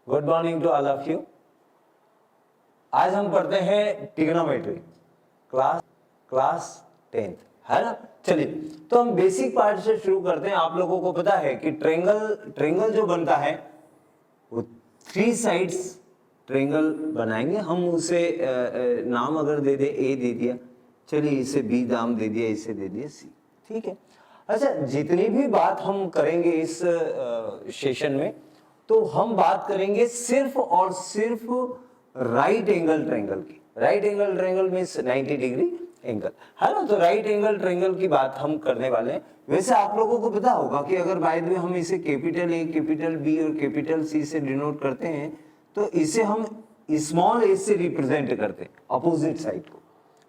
Good morning to all of you. आज हम पढ़ते हैं ट्रिग्नोमेट्री क्लास 10th, है ना। चलिए तो हम बेसिक पार्ट से शुरू करते हैं। आप लोगों को पता है कि ट्रेंगल जो बनता है वो 3 साइड्स ट्रेंगल बनाएंगे हम। उसे नाम अगर दे दे ए दे दिया, चलिए इसे बी नाम दे दिया, इसे दे दिया सी, ठीक है। अच्छा, जितनी भी बात हम करेंगे इस सेशन में, तो हम बात करेंगे सिर्फ और सिर्फ राइट एंगल ट्रायंगल की। Right angle triangle means 90 degree angle, है ना। तो राइट एंगल ट्रायंगल की बात हम करने वाले हैं। वैसे आप लोगों को पता होगा कि अगर बाय द वे हम इसे कैपिटल ए, कैपिटल बी और कैपिटल सी से डिनोट करते हैं, तो इसे हम स्मॉल ए से रिप्रेजेंट करते हैं अपोजिट साइड को,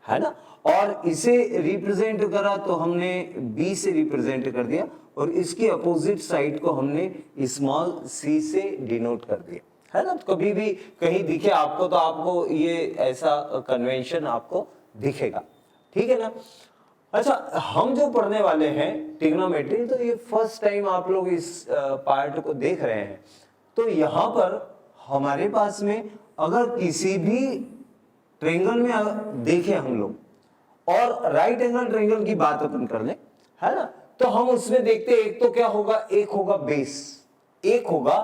है ना। और इसे रिप्रेजेंट करा तो हमने बी से रिप्रेजेंट कर दिया, और इसकी अपोजिट साइड को हमने स्मॉल सी से डिनोट कर दिया, है ना। कभी भी कहीं दिखे आपको तो आपको ये ऐसा कन्वेंशन आपको दिखेगा, ठीक है ना। अच्छा, हम जो पढ़ने वाले हैं ट्रिग्नोमेट्री, तो ये फर्स्ट टाइम आप लोग इस पार्ट को देख रहे हैं। तो यहाँ पर हमारे पास में अगर किसी भी ट्रायंगल में देखें हम लोग, और राइट एंगल ट्रायंगल की बात अपन कर लें, है ना, तो हम उसमें देखते हैं एक तो क्या होगा, एक होगा बेस, एक होगा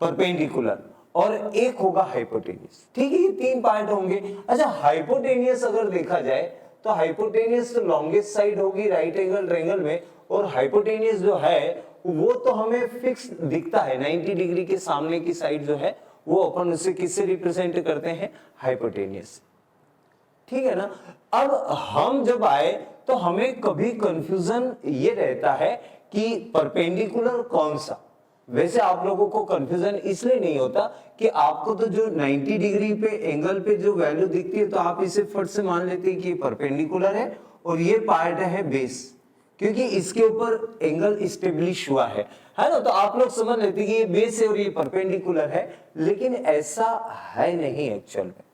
परपेंडिकुलर और एक होगा हाइपोटेनियस, ठीक है। ये 3 पार्ट होंगे। अच्छा, हाइपोटेनियस अगर देखा जाए तो हाइपोटेनियस तो लॉन्गेस्ट साइड होगी राइट एंगल ट्रायंगल में, और हाइपोटेनियस जो है वो तो हमें फिक्स दिखता है 90 डिग्री के सामने की साइड जो है वो अपन उसे किससे रिप्रेजेंट करते हैं, हाइपोटेनियस, ठीक है ना। अब हम जब आए तो हमें कभी कंफ्यूजन ये रहता है कि परपेंडिकुलर कौन सा। वैसे आप लोगों को कंफ्यूजन इसलिए नहीं होता कि आपको तो जो 90 डिग्री पे एंगल पे जो वैल्यू दिखती है तो आप इसे फट से मान लेते हैं कि ये परपेंडिकुलर है और ये पार्ट है बेस, क्योंकि इसके ऊपर एंगल स्टेब्लिश हुआ है ना। तो आप लोग समझ लेते हैं कि ये बेस है और ये परपेंडिकुलर है, लेकिन ऐसा है नहीं एक्चुअल में,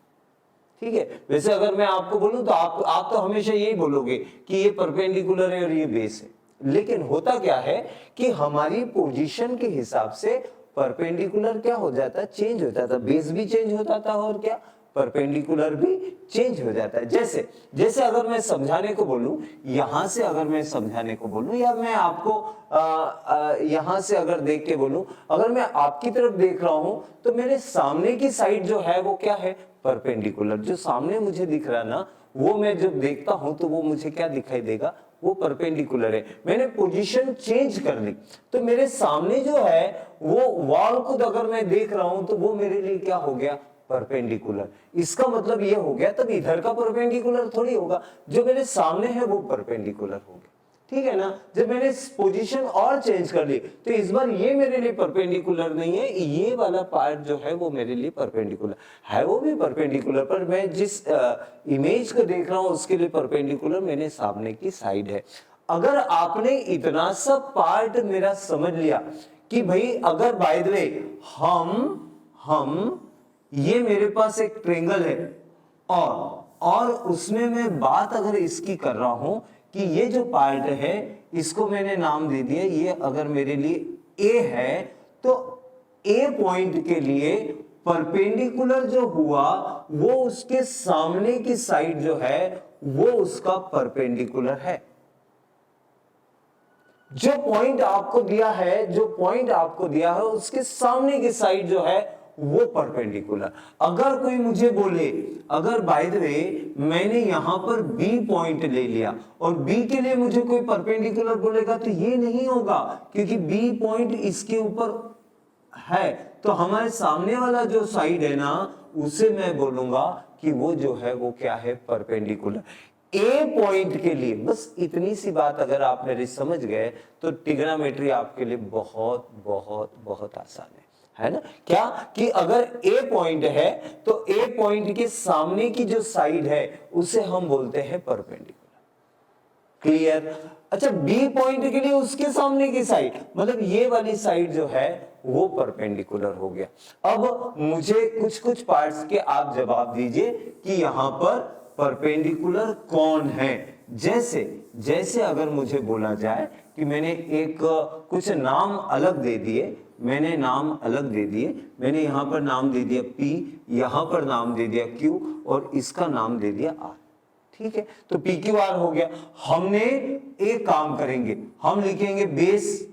ठीक है। वैसे अगर मैं आपको बोलूं तो आप तो हमेशा यही बोलोगे कि ये परपेंडिकुलर है और ये बेस है, लेकिन होता क्या है कि हमारी पोजीशन के हिसाब से परपेंडिकुलर क्या हो जाता है, चेंज हो जाता है। बेस भी चेंज हो जाता है और क्या, परपेंडिकुलर भी चेंज हो जाता है। जैसे अगर मैं समझाने को बोलूं, यहां से अगर मैं समझाने को बोलूं, या मैं आपको यहां से अगर देख के बोलूं, अगर मैं आपकी तरफ देख रहा हूं तो मेरे सामने की साइड जो है वो क्या है, परपेंडिकुलर। जो सामने मुझे दिख रहा ना, वो मैं जब देखता हूं तो वो मुझे क्या दिखाई देगा, वो परपेंडिकुलर है। मैंने पोजीशन चेंज कर ली तो मेरे सामने जो है वो वॉल को अगर मैं देख रहा हूं तो वो मेरे लिए क्या हो गया, परपेंडिकुलर। इसका मतलब ये हो गया, तब इधर का परपेंडिकुलर थोड़ी होगा, जो मेरे सामने है वो परपेंडिकुलर हो गया, ठीक है ना। जब मैंने पोजीशन और चेंज कर ली तो इस बार ये मेरे लिए परपेंडिकुलर नहीं है, ये वाला पार्ट जो है वो मेरे लिए परपेंडिकुलर है, वो भी परपेंडिकुलर, पर मैं जिस इमेज को देख रहा हूं उसके लिए परपेंडिकुलर मेरे सामने की साइड है। अगर आपने इतना सा पार्ट मेरा समझ लिया कि भाई अगर बाय द वे हम ये मेरे पास एक ट्रायंगल है और उसमें मैं बात अगर इसकी कर रहा हूं कि ये जो पार्ट है इसको मैंने नाम दे दिया, ये अगर मेरे लिए ए है तो ए पॉइंट के लिए परपेंडिकुलर जो हुआ वो उसके सामने की साइड जो है वो उसका परपेंडिकुलर है। जो पॉइंट आपको दिया है उसके सामने की साइड जो है वो परपेंडिकुलर। अगर कोई मुझे बोले, अगर बाय द वे मैंने यहां पर बी पॉइंट ले लिया और बी के लिए मुझे कोई परपेंडिकुलर बोलेगा तो ये नहीं होगा, क्योंकि बी पॉइंट इसके ऊपर है, तो हमारे सामने वाला जो साइड है ना उसे मैं बोलूंगा कि वो जो है वो क्या है, परपेंडिकुलर। ए पॉइंट के लिए बस इतनी सी बात अगर आप मेरी समझ गए तो ट्रिग्नोमेट्री आपके लिए बहुत बहुत बहुत आसान है ना। क्या कि अगर ए पॉइंट है तो ए पॉइंट के सामने की जो साइड है उसे हम बोलते हैं परपेंडिकुलर, क्लियर। अच्छा, बी पॉइंट के लिए उसके सामने की साइड मतलब ये वाली साइड जो है वो परपेंडिकुलर हो गया। अब मुझे कुछ पार्ट्स के आप जवाब दीजिए कि यहां पर परपेंडिकुलर कौन है। जैसे अगर मुझे बोला जाए कि मैंने एक कुछ नाम अलग दे दिए, मैंने नाम अलग दे दिए, मैंने यहाँ पर नाम दे दिया P, यहाँ पर नाम दे दिया Q और इसका नाम दे दिया R। ठीक है, तो PQR हो गया। हमने एक काम करेंगे, हम लिखेंगे बेस,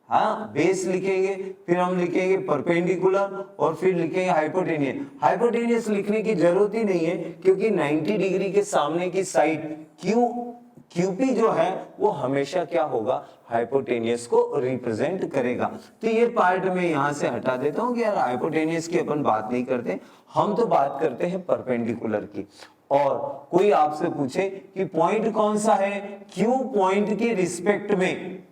हाँ बेस लिखेंगे, फिर हम लिखेंगे परपेंडिकुलर और फिर लिखेंगे हाइपोटेनियस। हाइपोटेनियस लिखने की जरूरत ही नहीं है क्योंकि 90 डिग्री के सामने की साइड QP जो है वो हमेशा क्या होगा, हाइपोटेनियस को रिप्रेजेंट करेगा। तो ये पार्ट मैं यहां से हटा देता हूं कि यार हाइपोटेनियस की अपन बात नहीं करते, हम तो बात करते हैं परपेंडिकुलर की। और कोई आपसे पूछे कि पॉइंट कौन सा है, Q पॉइंट के रिस्पेक्ट में,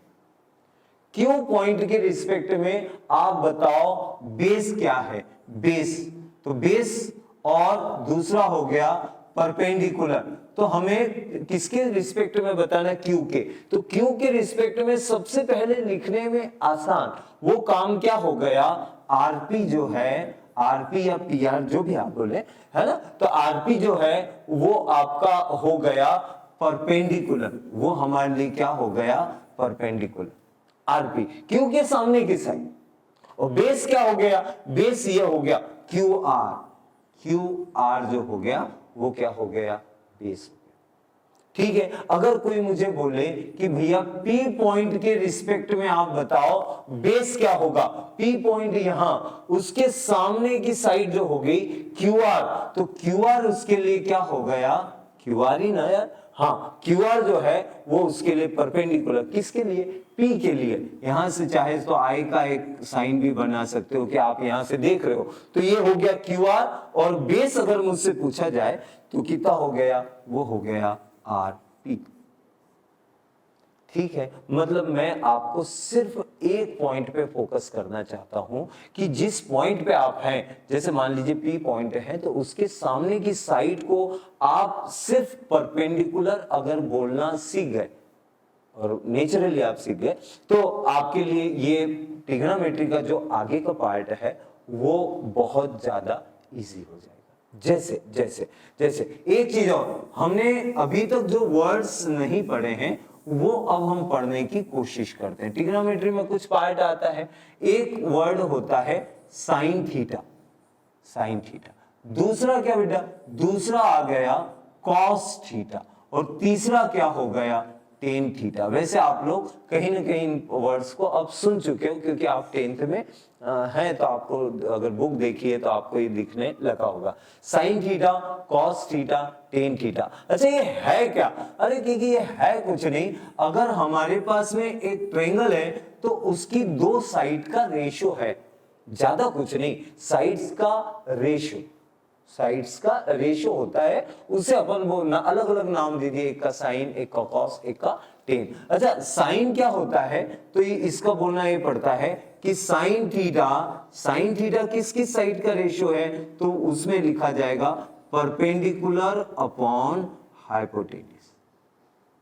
Q पॉइंट के रिस्पेक्ट में आप बताओ बेस क्या है, बेस, तो बेस और दूसरा हो गया परपेंडिकुलर। तो हमें किसके रिस्पेक्ट में बताना, Q के। तो Q के रिस्पेक्ट में सबसे पहले लिखने में आसान वो काम क्या हो गया, RP जो है, RP या PR जो भी आप बोले, है ना, तो RP जो है वो आपका हो गया परपेंडिकुलर, वो हमारे लिए क्या हो गया, परपेंडिकुलर RP, Q के सामने की साइड। और बेस क्या हो गया, बेस ये हो गया QR, QR जो हो गया वो क्या हो गया, बेस हो गया। ठीक है, अगर कोई मुझे बोले कि भैया P पॉइंट के रिस्पेक्ट में आप बताओ बेस क्या होगा, P पॉइंट यहां, उसके सामने की साइड जो हो गई QR, तो QR उसके लिए क्या हो गया, QR ही ना यार, हाँ QR जो है वो उसके लिए परपेंडिकुलर, किसके लिए, P के लिए। यहां से चाहे तो I का एक साइन भी बना सकते हो कि आप यहां से देख रहे हो, तो ये हो गया QR। और बेस अगर मुझसे पूछा जाए तो कितना हो गया, वो हो गया RP। ठीक है, मतलब मैं आपको सिर्फ एक पॉइंट पे फोकस करना चाहता हूं कि जिस पॉइंट पे आप हैं, जैसे मान लीजिए P पॉइंट है, तो उसके सामने की साइड को आप सिर्फ परपेंडिकुलर अगर बोलना सीख गए और नेचुरली आप सीख गए, तो आपके लिए ये ट्रिग्नोमेट्री का जो आगे का पार्ट है वो बहुत ज्यादा इजी हो जाएगा। जैसे जैसे जैसे एक चीज और, हमने अभी तक जो वर्ड्स नहीं पढ़े हैं वो अब हम पढ़ने की कोशिश करते हैं। ट्रिग्नोमेट्री में कुछ पार्ट आता है, एक वर्ड होता है साइन थीटा, साइन थीटा। दूसरा क्या बेटा, दूसरा आ गया कॉस थीटा, और तीसरा क्या हो गया, टेन थीटा। वैसे आप लोग कहीं ना कहीं इन वर्ड्स को अब सुन चुके हो क्योंकि आप 10th में हैं, तो आपको अगर बुक देखी है तो आपको ये दिखने लगा होगा, sine theta, cos theta, tan theta. अच्छा ये है क्या, अरे क्योंकि ये है कुछ नहीं, अगर हमारे पास में एक ट्रायंगल है तो उसकी दो साइड का रेशियो है, ज्यादा कुछ नहीं, साइड्स का रेशियो, साइड्स का रेशियो होता है, उसे अपन वो अलग अलग नाम दे दिए, एक का साइन, एक का कॉस, एक का टेन। अच्छा साइन क्या होता है, तो ये इसका बोलना ये पड़ता है कि साइन थीटा, साइन थीटा किस किस साइड का रेशियो है, तो उसमें लिखा जाएगा परपेंडिकुलर अपॉन हाइपोटेनियस।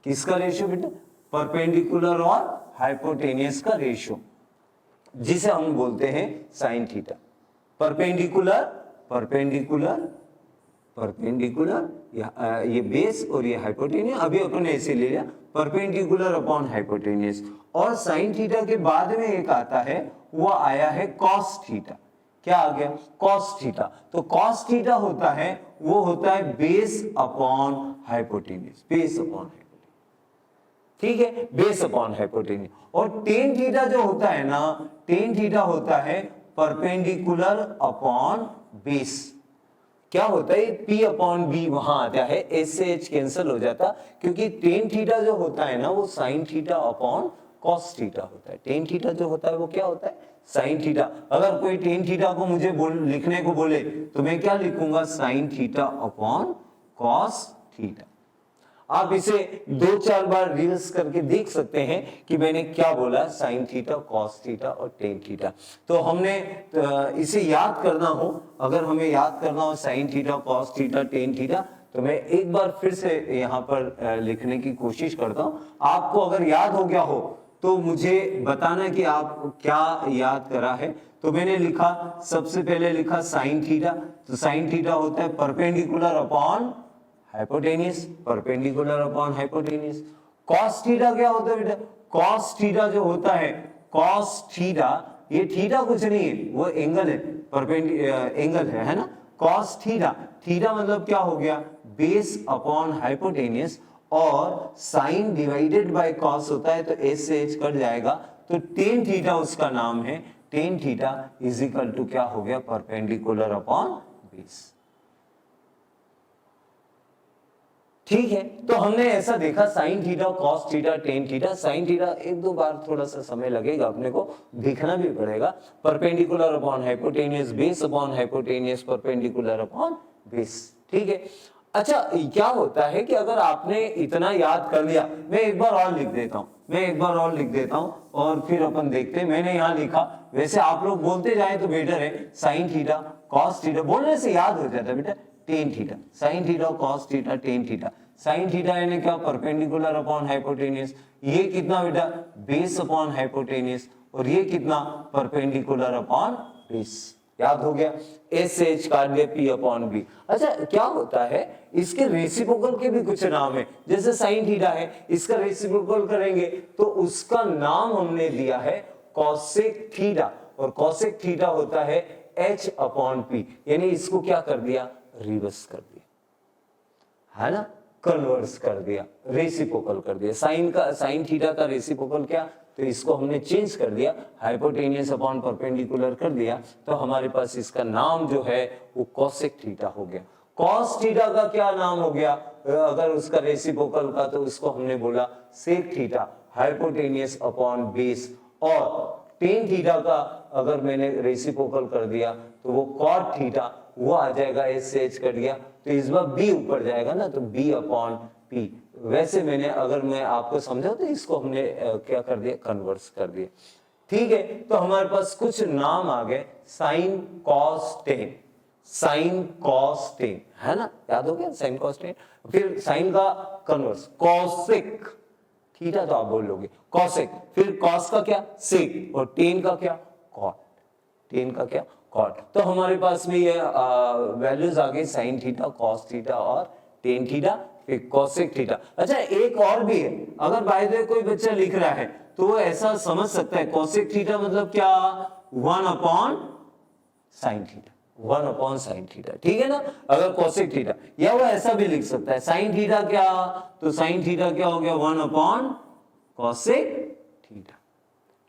किसका रेशियो बेटा, परपेंडिकुलर और हाइपोटेनियस का रेशियो, जिसे हम बोलते हैं sine theta. Perpendicular, perpendicular, perpendicular, ये बेस और ये हाइपोटेनियस, अभी अपन ने ऐसे ले लिया परपेंडिकुलर अपॉन हाइपोटेनियस। और साइन थीटा के बाद में एक आता है, वो आया है कॉस थीटा। क्या आ गया, कॉस थीटा। तो कॉस थीटा होता है, वो होता है base upon hypotenuse, base upon hypotenuse. ठीक है, बेस अपॉन हाइपोटेनियस। और टेन थीटा जो होता है ना, टेन थीटा होता है परपेंडिकुलर अपॉन बेस। क्या होता है, P अपॉन बी वहां आता है, एस से एच कैंसिल हो जाता, क्योंकि टेन थीटा जो होता है ना वो sine theta upon cos theta होता है। टेन थीटा जो होता है वो क्या होता है, साइन थीटा। अगर कोई टेन थीटा को मुझे लिखने को बोले तो मैं क्या लिखूंगा, sine theta upon cos theta. आप इसे 2-4 बार रिवर्स करके देख सकते हैं कि मैंने क्या बोला, साइन थीटा, कॉस थीटा और टेन थीटा। तो हमने इसे याद करना हो, अगर हमें याद करना हो sine theta, cos theta, tan theta, तो मैं एक बार फिर से यहाँ पर लिखने की कोशिश करता हूं। आपको अगर याद हो गया हो तो मुझे बताना कि आप क्या याद करा है। तो मैंने लिखा, सबसे पहले लिखा साइन थीटा, तो साइन थीटा होता है perpendicular upon hypotenuse, perpendicular upon hypotenuse. Cos theta क्या होता है बेटा, कॉस थीटा जो होता है, कॉस थीटा, ये थीटा कुछ नहीं है, वो एंगल है, एंगल है ना। कॉस थीटा, थीटा मतलब क्या हो गया, बेस अपॉन हाइपोटेनियस, और साइन डिवाइडेड बाय कॉस होता है तो एस से एच कट जाएगा, तो टेन थीटा उसका नाम है। Tan theta is equal to क्या हो गया, परपेंडिकुलर अपॉन बेस। ठीक है, तो हमने ऐसा देखा sine theta, cos theta, tan theta. Sine theta एक दो बार थोड़ा सा समय लगेगा, अपने को देखना भी पड़ेगा। Perpendicular upon hypotenuse, base upon hypotenuse, perpendicular upon base. ठीक है, अच्छा क्या होता है कि अगर आपने इतना याद कर लिया, मैं एक बार और लिख देता हूं, और फिर अपन देखते हैं। मैंने यहां लिखा, वैसे आप लोग बोलते जाए तो बेटर है, साइन थीटा, कॉस थीटा, बोलने से याद हो जाता है बेटा। Tan theta, sine theta, cos theta, tan theta. Sine theta यानी क्या, परपेंडिकुलर अपॉन हाइपोटेनियस, ये कितना बेटा, बेस अपॉन हाइपोटेनियस, और ये कितना, परपेंडिकुलर अपॉन बेस। याद हो गया, एस से एच काट दिया, पी अपॉन बी। अच्छा क्या होता है, इसके रेसिप्रोकल के भी कुछ नाम है, जैसे साइन थीटा है, इसका रेसिप्रोकल करेंगे तो उसका नाम हमने दिया है कॉसेक थीटा, और कॉसेक थीटा होता है एच अपॉन पी, यानी इसको क्या कर दिया, रिवर्स कर दिया, है ना, कन्वर्स कर दिया, रेसिप्रोकल कर दिया। साइन थीटा का रेसिप्रोकल क्या, तो इसको हमने चेंज कर दिया, हाइपोटेनियस अपॉन परपेंडिकुलर कर दिया, तो हमारे पास इसका नाम जो है वो कॉसेक थीटा हो गया। कॉस थीटा का क्या नाम हो गया, अगर उसका रेसिप्रोकल का, तो उसको हमने बोला sec theta, hypotenuse upon base. और टेन थीटा का अगर मैंने रेसिप्रोकल कर दिया तो वो कॉट थीटा, वो आ जाएगा, एस से एच कट गया, तो इस बार बी ऊपर जाएगा ना, तो बी अपॉन पी। वैसे मैंने, अगर मैं आपको समझा तो इसको हमने क्या कर दिया, कन्वर्स कर दिया। ठीक है, तो हमारे पास कुछ नाम आ गए, sine cos tan, sine cos tan, है ना, याद हो गया, साइन कॉस टेन। फिर साइन का कन्वर्स कॉसेक थीटा, तो आप बोल लोगे कॉसेक, फिर कॉस का क्या, सेक, और टेन का क्या, कॉट, टेन का क्या, कॉट। तो हमारे पास में ये वैल्यूज आ गई, साइन थीटा, कॉस थीटा और टेन थीटा, फिर कॉसेक थीटा। अच्छा एक और भी है, अगर बाय द वे कोई बच्चा लिख रहा है तो वो ऐसा समझ सकता है, कॉसेक थीटा मतलब क्या, 1 upon sine theta, 1 upon sine theta, ठीक है ना, अगर कॉसेक थीटा। या वो ऐसा भी लिख सकता है, साइन थीटा क्या, तो साइन थीटा क्या हो गया, 1 अपॉन कॉसेक थीटा।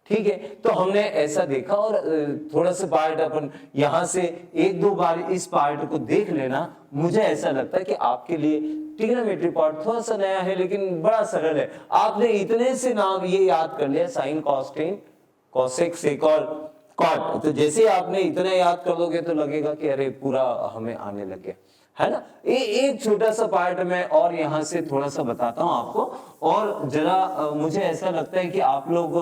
ठीक है, तो हमने ऐसा देखा, और थोड़ा सा पार्ट अपन यहां से एक दो बार इस पार्ट को देख लेना। मुझे ऐसा लगता है कि आपके लिए ट्रिग्नोमेट्री पार्ट थोड़ा सा नया है, लेकिन बड़ा सरल है। आपने इतने से नाम ये याद कर लिया, साइन, कॉस, टेन, कॉसेक, सेक और कॉट, तो जैसे आपने इतना याद कर लोगे तो लगेगा कि अरे पूरा हमें आने लग गया, है ना। एक छोटा सा पार्ट में और यहां से थोड़ा सा बताता हूं आपको, और जरा मुझे ऐसा लगता है कि आप लोग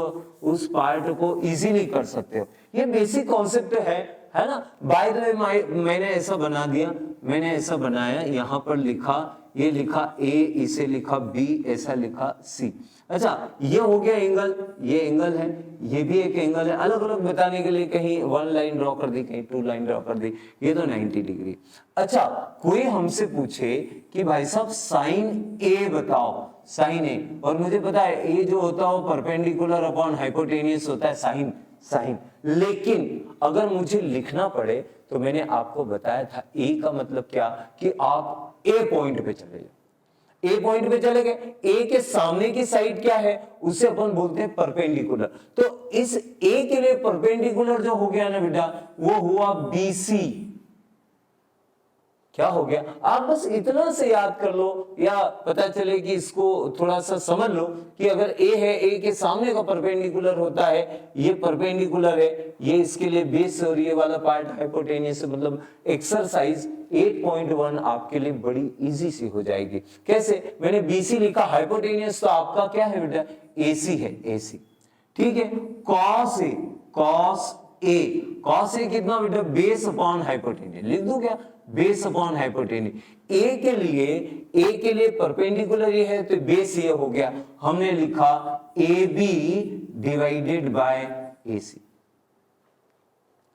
उस पार्ट को इजीली कर सकते हो। ये बेसिक कॉन्सेप्ट है ना। बाय द वे मैंने ऐसा बना दिया, मैंने ऐसा बनाया, यहां पर लिखा, ये लिखा ए, इसे लिखा बी, ऐसा लिखा सी। अच्छा ये हो गया एंगल, ये एंगल है, ये भी एक एंगल है। अलग अलग बताने के लिए कहीं 1 लाइन ड्रॉ कर दी, कहीं 2 लाइन ड्रॉ कर दी, ये तो 90 डिग्री। अच्छा कोई हमसे पूछे कि भाई साहब साइन ए बताओ, साइन ए, और मुझे पता है ए जो होता है वो परपेंडिकुलर अपॉन हाइपोटेनियस होता है, साइन, साइन। लेकिन अगर मुझे लिखना पड़े तो मैंने आपको बताया था ए का मतलब क्या, कि आप ए पॉइंट पे चले जाओ, ए पॉइंट पे चले गए, ए के सामने की साइड क्या है, उसे अपन बोलते हैं परपेंडिकुलर। तो इस ए के लिए परपेंडिकुलर जो हो गया ना बेटा, वो हुआ बीसी। क्या हो गया, आप बस इतना से याद कर लो, या पता चले कि इसको थोड़ा सा समझ लो कि अगर ए है, ए के सामने का परपेंडिकुलर होता है, ये परपेंडिकुलर है, ये इसके लिए बेस, और ये वाला पार्ट हाइपोटेनियस, मतलब एक्सरसाइज 8.1 आपके लिए बड़ी इजी सी हो जाएगी। कैसे, मैंने बीसी लिखा, हाइपोटेनियस तो आपका क्या है बेटा, एसी है, एसी। ठीक है, cos A, cos A, cos A कितना बेटा, बेस अपॉन हाइपोटेनियस, लिख दूं क्या, बेस अपॉन हाइपोटेनियस। ए के लिए परपेंडिकुलर ये है तो बेस ये हो गया, हमने लिखा A B divided by A C,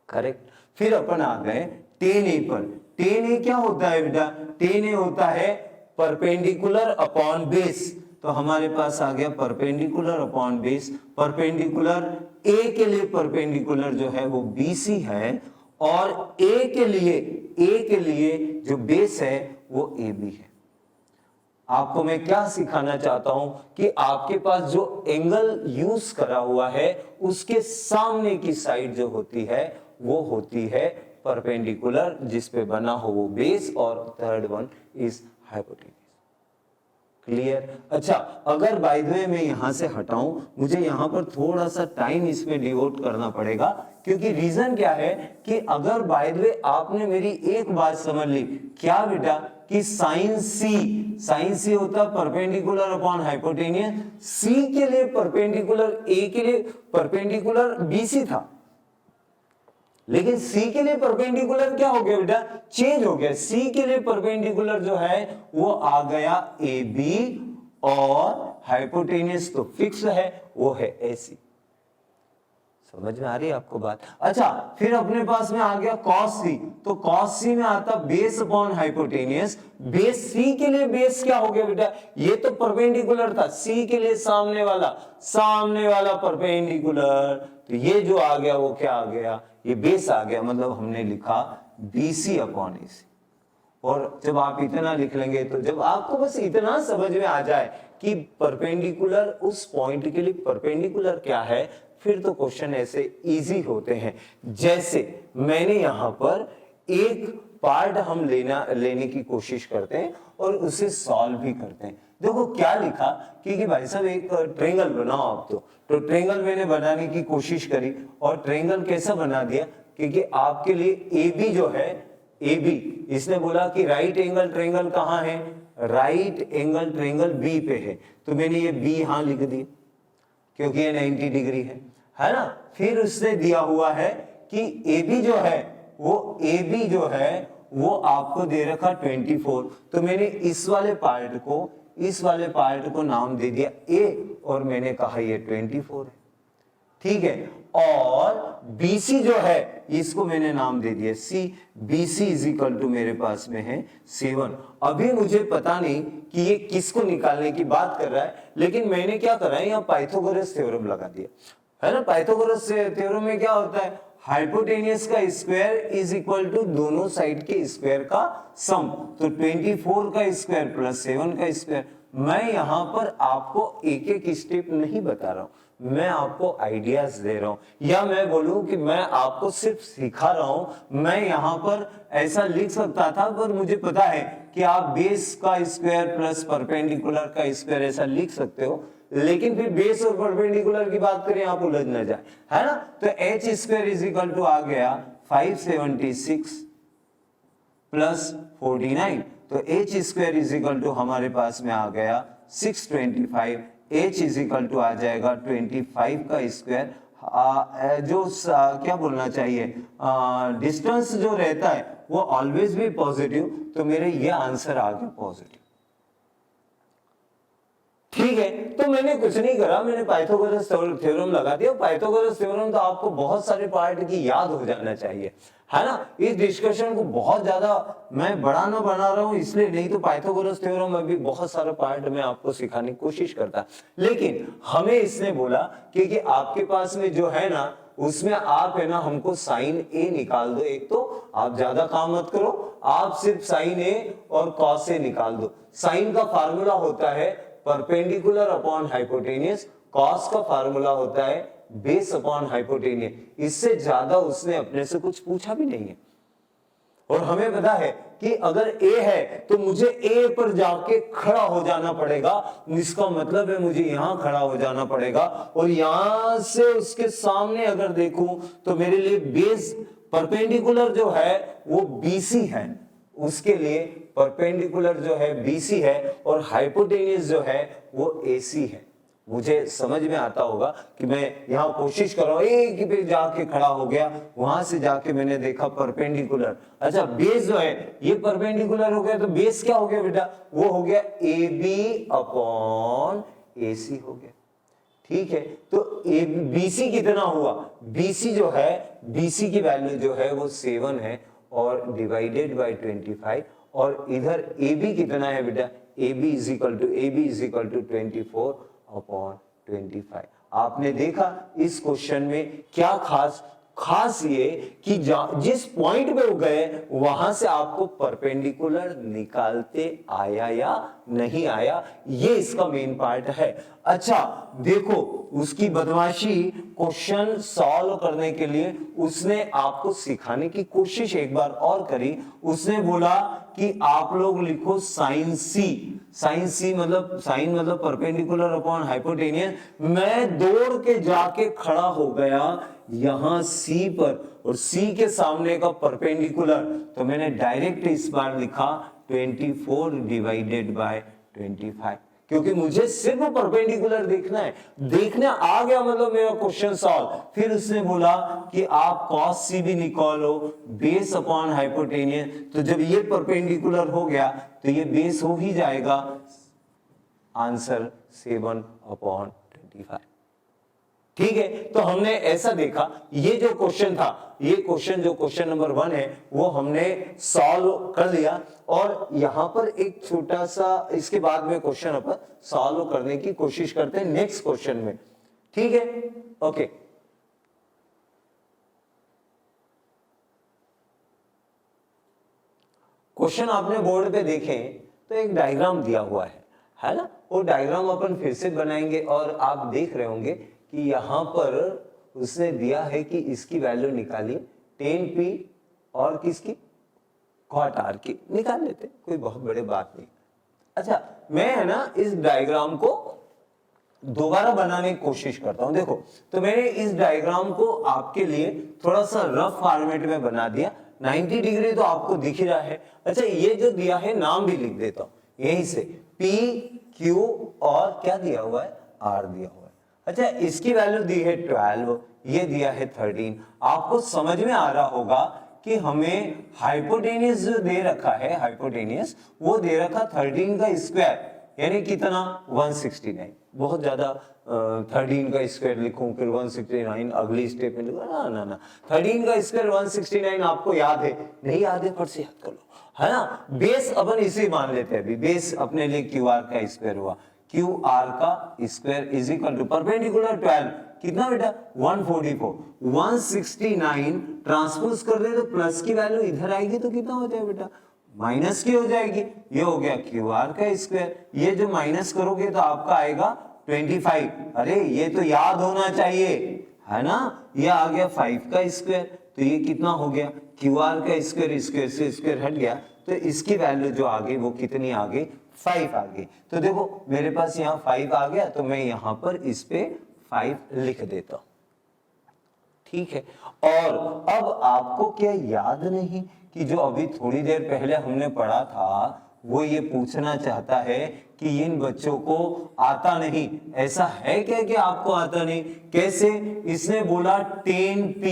correct. फिर अपन आ गए टेन ए पर। टेन ए क्या होता है बेटा, टेन ए होता है परपेंडिकुलर अपॉन बेस। तो हमारे पास आ गया perpendicular upon base. Perpendicular A के लिए परपेंडिकुलर जो है वो BC है और ए के लिए जो बेस है वो AB है। आपको मैं क्या सिखाना चाहता हूं कि आपके पास जो एंगल यूज करा हुआ है उसके सामने की साइड जो होती है वो होती है परपेंडिकुलर, जिस पे बना हो वो बेस, और third one is hypotenuse. Clear? अच्छा, अगर बाय द वे मैं यहां से हटाऊं, मुझे यहां पर थोड़ा सा टाइम इसमें डिवोट करना पड़ेगा, क्योंकि रीजन क्या है कि अगर बाय द वे आपने मेरी एक बात समझ ली, क्या बेटा, कि साइन सी होता परपेंडिकुलर अपॉन हाइपोटेनियस। सी के लिए परपेंडिकुलर, ए के लिए परपेंडिकुलर BC था, लेकिन सी के लिए परपेंडिकुलर क्या हो गया बेटा, चेंज हो गया। सी के लिए परपेंडिकुलर जो है वो आ गया AB और हाइपोटेनियस तो फिक्स है, वो है AC। समझ में आ रही है आपको बात? अच्छा, फिर अपने पास में आ गया cos C, तो cos C में आता base upon hypotenuse. Base C के लिए बेस क्या हो गया बेटा, ये तो परपेंडिकुलर था, C के लिए सामने वाला परपेंडिकुलर, तो ये जो आ गया वो क्या आ गया, ये बेस आ गया, मतलब हमने लिखा BC अपॉन AC। और जब आप इतना लिख लेंगे, तो जब आपको बस इतना समझ में आ जाए कि परपेंडिकुलर उस पॉइंट के लिए परपेंडिकुलर क्या है, फिर तो क्वेश्चन ऐसे इजी होते हैं। जैसे मैंने यहां पर एक पार्ट हम लेने की कोशिश करते हैं और उसे सॉल्व भी करते हैं। देखो क्या लिखा कि भाई साहब एक ट्रायंगल बनाओ आप, तो ट्रायंगल मैंने बनाने की कोशिश करी और ट्रायंगल कैसा बना दिया, क्योंकि आपके लिए AB जो है, AB इसने बोला कि राइट एंगल ट्रायंगल कहां है, राइट एंगल ट्रायंगल B पे है, तो मैंने ये B यहां लिख दिया क्योंकि ये 90 डिग्री है ना। फिर उसने दिया हुआ है कि AB जो है वो आपको दे रखा 24, तो मैंने इस वाले पार्ट को नाम दे दिया A और मैंने कहा ये 24 है, ठीक है। और BC जो है इसको मैंने नाम दे दिया C। BC is equal to मेरे पास में है 7। अभी मुझे पता नहीं कि ये किसको निकालने की बात कर रहा है, लेकिन मैंने क्या करा है, यहाँ पाइथागोरस थ्योरम लगा दिया है ना। पाइथागोरस थ्योरम में क्या होता है, हाइपोटेनियस का स्क्वायर इज इक्वल टू दोनों साइड के स्क्वायर का सम, तो 24 का स्क्वायर प्लस 7 का स्क्वायर। मैं यहां पर आपको एक एक स्टेप नहीं बता रहा हूं, मैं आपको आइडियाज दे रहा हूं, या मैं बोलूं कि मैं आपको सिर्फ सिखा रहा हूं। मैं यहां पर ऐसा लिख सकता था, पर मुझे पता है कि आप बेस का स्क्वायर प्लस परपेंडिकुलर का स्क्वायर ऐसा लिख सकते हो, लेकिन फिर बेस और परपेंडिकुलर की बात करें आप उलझ न जाए, है ना। तो h square is equal to आ गया 576 प्लस 49, तो h square is equal to हमारे पास में आ गया 625। h इज इक्वल टू आ जाएगा 25 का स्क्वायर। जो क्या बोलना चाहिए, डिस्टेंस जो रहता है वो ऑलवेज भी पॉजिटिव, तो मेरे ये आंसर आ गया पॉजिटिव, ठीक है। तो मैंने कुछ नहीं करा, मैंने पाइथागोरस थ्योरम लगा दिया। पाइथागोरस थ्योरम तो आपको बहुत सारे पार्ट की याद हो जाना चाहिए, है ना। इस डिस्कशन को बहुत ज्यादा मैं बना रहा हूं इसलिए, नहीं तो पाइथागोरस थ्योरम में भी बहुत सारे पार्ट में आपको सिखाने की कोशिश करता, लेकिन हमें इसने बोला कि आपके पास में जो है ना, उसमें आप है ना हमको साइन A निकाल दो। एक तो आप ज्यादा काम मत करो, आप सिर्फ साइन A और कॉस A निकाल दो। साइन का फार्मूला होता है परपेंडिकुलर अपॉन हाइपोटेनियस, कॉस का फार्मूला होता है बेस अपॉन हाइपोटेनियस। इससे ज्यादा उसने अपने से कुछ पूछा भी नहीं है। और हमें पता है कि अगर A है तो मुझे A पर जाके खड़ा हो जाना पड़ेगा, इसका मतलब है मुझे यहां खड़ा हो जाना पड़ेगा, और यहां से उसके सामने अगर देखूं तो मेरे लिए बेस परपेंडिकुलर जो है वो BC है, उसके लिए परपेंडिकुलर जो है BC है, और हाइपोटेनियस जो है वो AC है। मुझे समझ में आता होगा कि मैं यहां कोशिश कर रहा हूं, एक पे जाके खड़ा हो गया, वहां से जाके मैंने देखा परपेंडिकुलर। अच्छा, बेस जो है ये परपेंडिकुलर हो गया, तो बेस क्या हो गया बेटा, वो हो गया AB अपॉन AC हो गया, ठीक है। तो BC कितना हुआ, BC जो है, BC की वैल्यू जो है वो 7 है और डिवाइडेड बाय 25, और इधर AB कितना है बेटा, AB इज इक्वल टू 24/25। आपने देखा इस क्वेश्चन में क्या खास ये कि जिस पॉइंट पे वो गए वहां से आपको परपेंडिकुलर निकालते आया या नहीं आया, ये इसका मेन पार्ट है। अच्छा देखो, उसकी बदमाशी क्वेश्चन सॉल्व करने के लिए उसने आपको सिखाने की कोशिश एक बार और करी। उसने बोला कि आप लोग लिखो साइन सी मतलब परपेंडिकुलर अपॉन हाइपोटेनियस। मैं दौड़ के जाके खड़ा हो गया यहां सी पर, और सी के सामने का परपेंडिकुलर, तो मैंने डायरेक्ट इस बार लिखा 24/25, क्योंकि मुझे सिर्फ परपेंडिकुलर देखना है। देखने आ गया मतलब मेरा क्वेश्चन सॉल्व। फिर उसने बोला कि आप कॉस सी भी निकालो बेस अपॉन हाइपोटेनियस, तो जब ये परपेंडिकुलर हो गया तो ये बेस हो ही जाएगा। आंसर 7/25। ठीक है, तो हमने ऐसा देखा, ये जो क्वेश्चन था, ये क्वेश्चन जो क्वेश्चन नंबर 1 है वो हमने सॉल्व कर लिया। और यहां पर एक छोटा सा, इसके बाद में क्वेश्चन अपन सॉल्व करने की कोशिश करते हैं नेक्स्ट क्वेश्चन में। ठीक है, ओके। क्वेश्चन आपने बोर्ड पे देखे तो एक डायग्राम दिया हुआ है ना। वो डायग्राम अपन फिर से बनाएंगे और आप देख रहे होंगे कि यहां पर उसने दिया है कि इसकी वैल्यू निकालिए 10p और किसकी, cot r की। निकाल लेते, कोई बहुत बड़े बात नहीं। अच्छा, मैं है ना इस डायग्राम को दोबारा बनाने की कोशिश करता हूं। देखो, तो मैंने इस डायग्राम को आपके लिए थोड़ा सा रफ फॉर्मेट में बना दिया। 90 डिग्री तो आपको दिख ही रहा है। अच्छा, ये जो दिया है नाम भी लिख देता हूं यहीं से, P, Q और क्या दिया हुआ है, R दिया हुआ है। अच्छा, इसकी वैल्यू दी है 12, ये दिया है 13। आपको समझ में आ रहा होगा कि हमें हाइपोटेनियस जो दे रखा है, हाइपोटेनियस वो दे रखा 13 का स्क्वायर, यानी कितना 169। बहुत ज्यादा 13 का स्क्वायर लिखूं फिर 169 अगली स्टेप में लिखूं, ना 13 का स्क्वायर 169 आपको याद है, नहीं याद है फट से याद कर लो, है ना। बेस अपन इसे मान लेते हैं, अभी बेस अपने लिए QR का स्क्वायर हुआ, QR का square is equal to perpendicular 12 कितना बेटा 144, 169 ट्रांसपोज कर दे तो प्लस की वैल्यू इधर आएगी तो कितना हो जाएगा बेटा, माइनस की हो जाएगी। ये हो गया QR का स्क्वायर, ये जो माइनस करोगे तो आपका आएगा 25। अरे ये तो याद होना चाहिए, है ना। ये आ गया 5 का स्क्वायर, तो ये कितना हो गया QR का स्क्वायर, स्क्वायर से स्क्वायर हट गया तो इसकी वैल्यू जो आ गई वो कितनी आ गई, 5 आ गई। तो देखो मेरे पास यहाँ 5 आ गया, तो मैं यहाँ पर इस पे 5 लिख देता हूं। ठीक है, और अब आपको क्या याद नहीं कि जो अभी थोड़ी देर पहले हमने पढ़ा था, वो ये पूछना चाहता है कि इन बच्चों को आता नहीं। ऐसा है क्या कि आपको आता नहीं? कैसे? इसने बोला 10p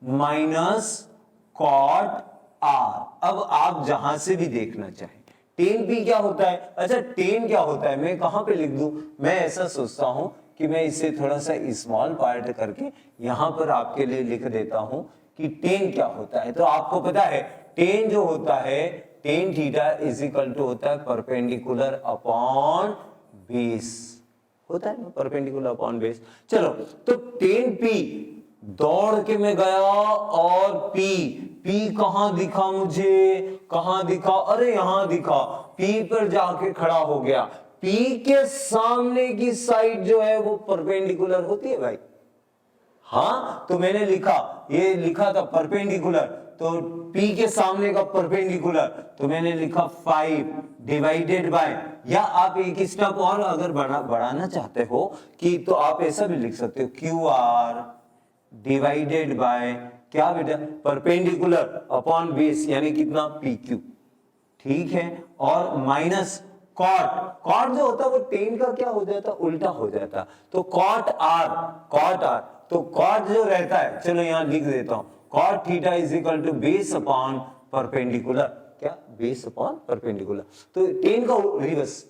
माइनस cot r। अब आप जहां से भी देखना चाहें 10p क्या होता है। अच्छा 10 क्या होता है, मैं कहां पे लिख दूं? मैं ऐसा सोचता हूं कि मैं इसे थोड़ा सा स्मॉल पार्ट करके यहां पर आपके लिए लिख देता हूं कि 10 क्या होता है। तो आपको पता है 10 जो होता है tan theta is equal to होता है परपेंडिकुलर अपॉन बेस, होता है ना परपेंडिकुलर अपॉन बेस। चलो तो 10p दौड़ के मैं गया और P कहां दिखा मुझे, कहां दिखा, अरे यहां दिखा, P पर जाके खड़ा हो गया। P के सामने की साइड जो है वो परपेंडिकुलर होती है भाई। हाँ तो मैंने लिखा, ये लिखा था परपेंडिकुलर, तो P के सामने का परपेंडिकुलर, तो मैंने लिखा 5 डिवाइडेड बाय, या आप एक स्टेप और अगर बढ़ाना चाहते हो कि तो आप ऐसा भी लिख सकते हो QR डिवाइडेड बाय क्या बेटा, परपेंडिकुलर अपॉन बेस, यानी कितना PQ। ठीक है, और माइनस कॉट जो होता है वो 10 का क्या हो जाता, उल्टा हो जाता, तो कॉट R, तो कॉट जो रहता है, चलो यहां लिख देता हूं, cot theta is equal to base upon perpendicular, क्या बेस अपॉन परपेंडिकुलर। तो 10 का रिवर्स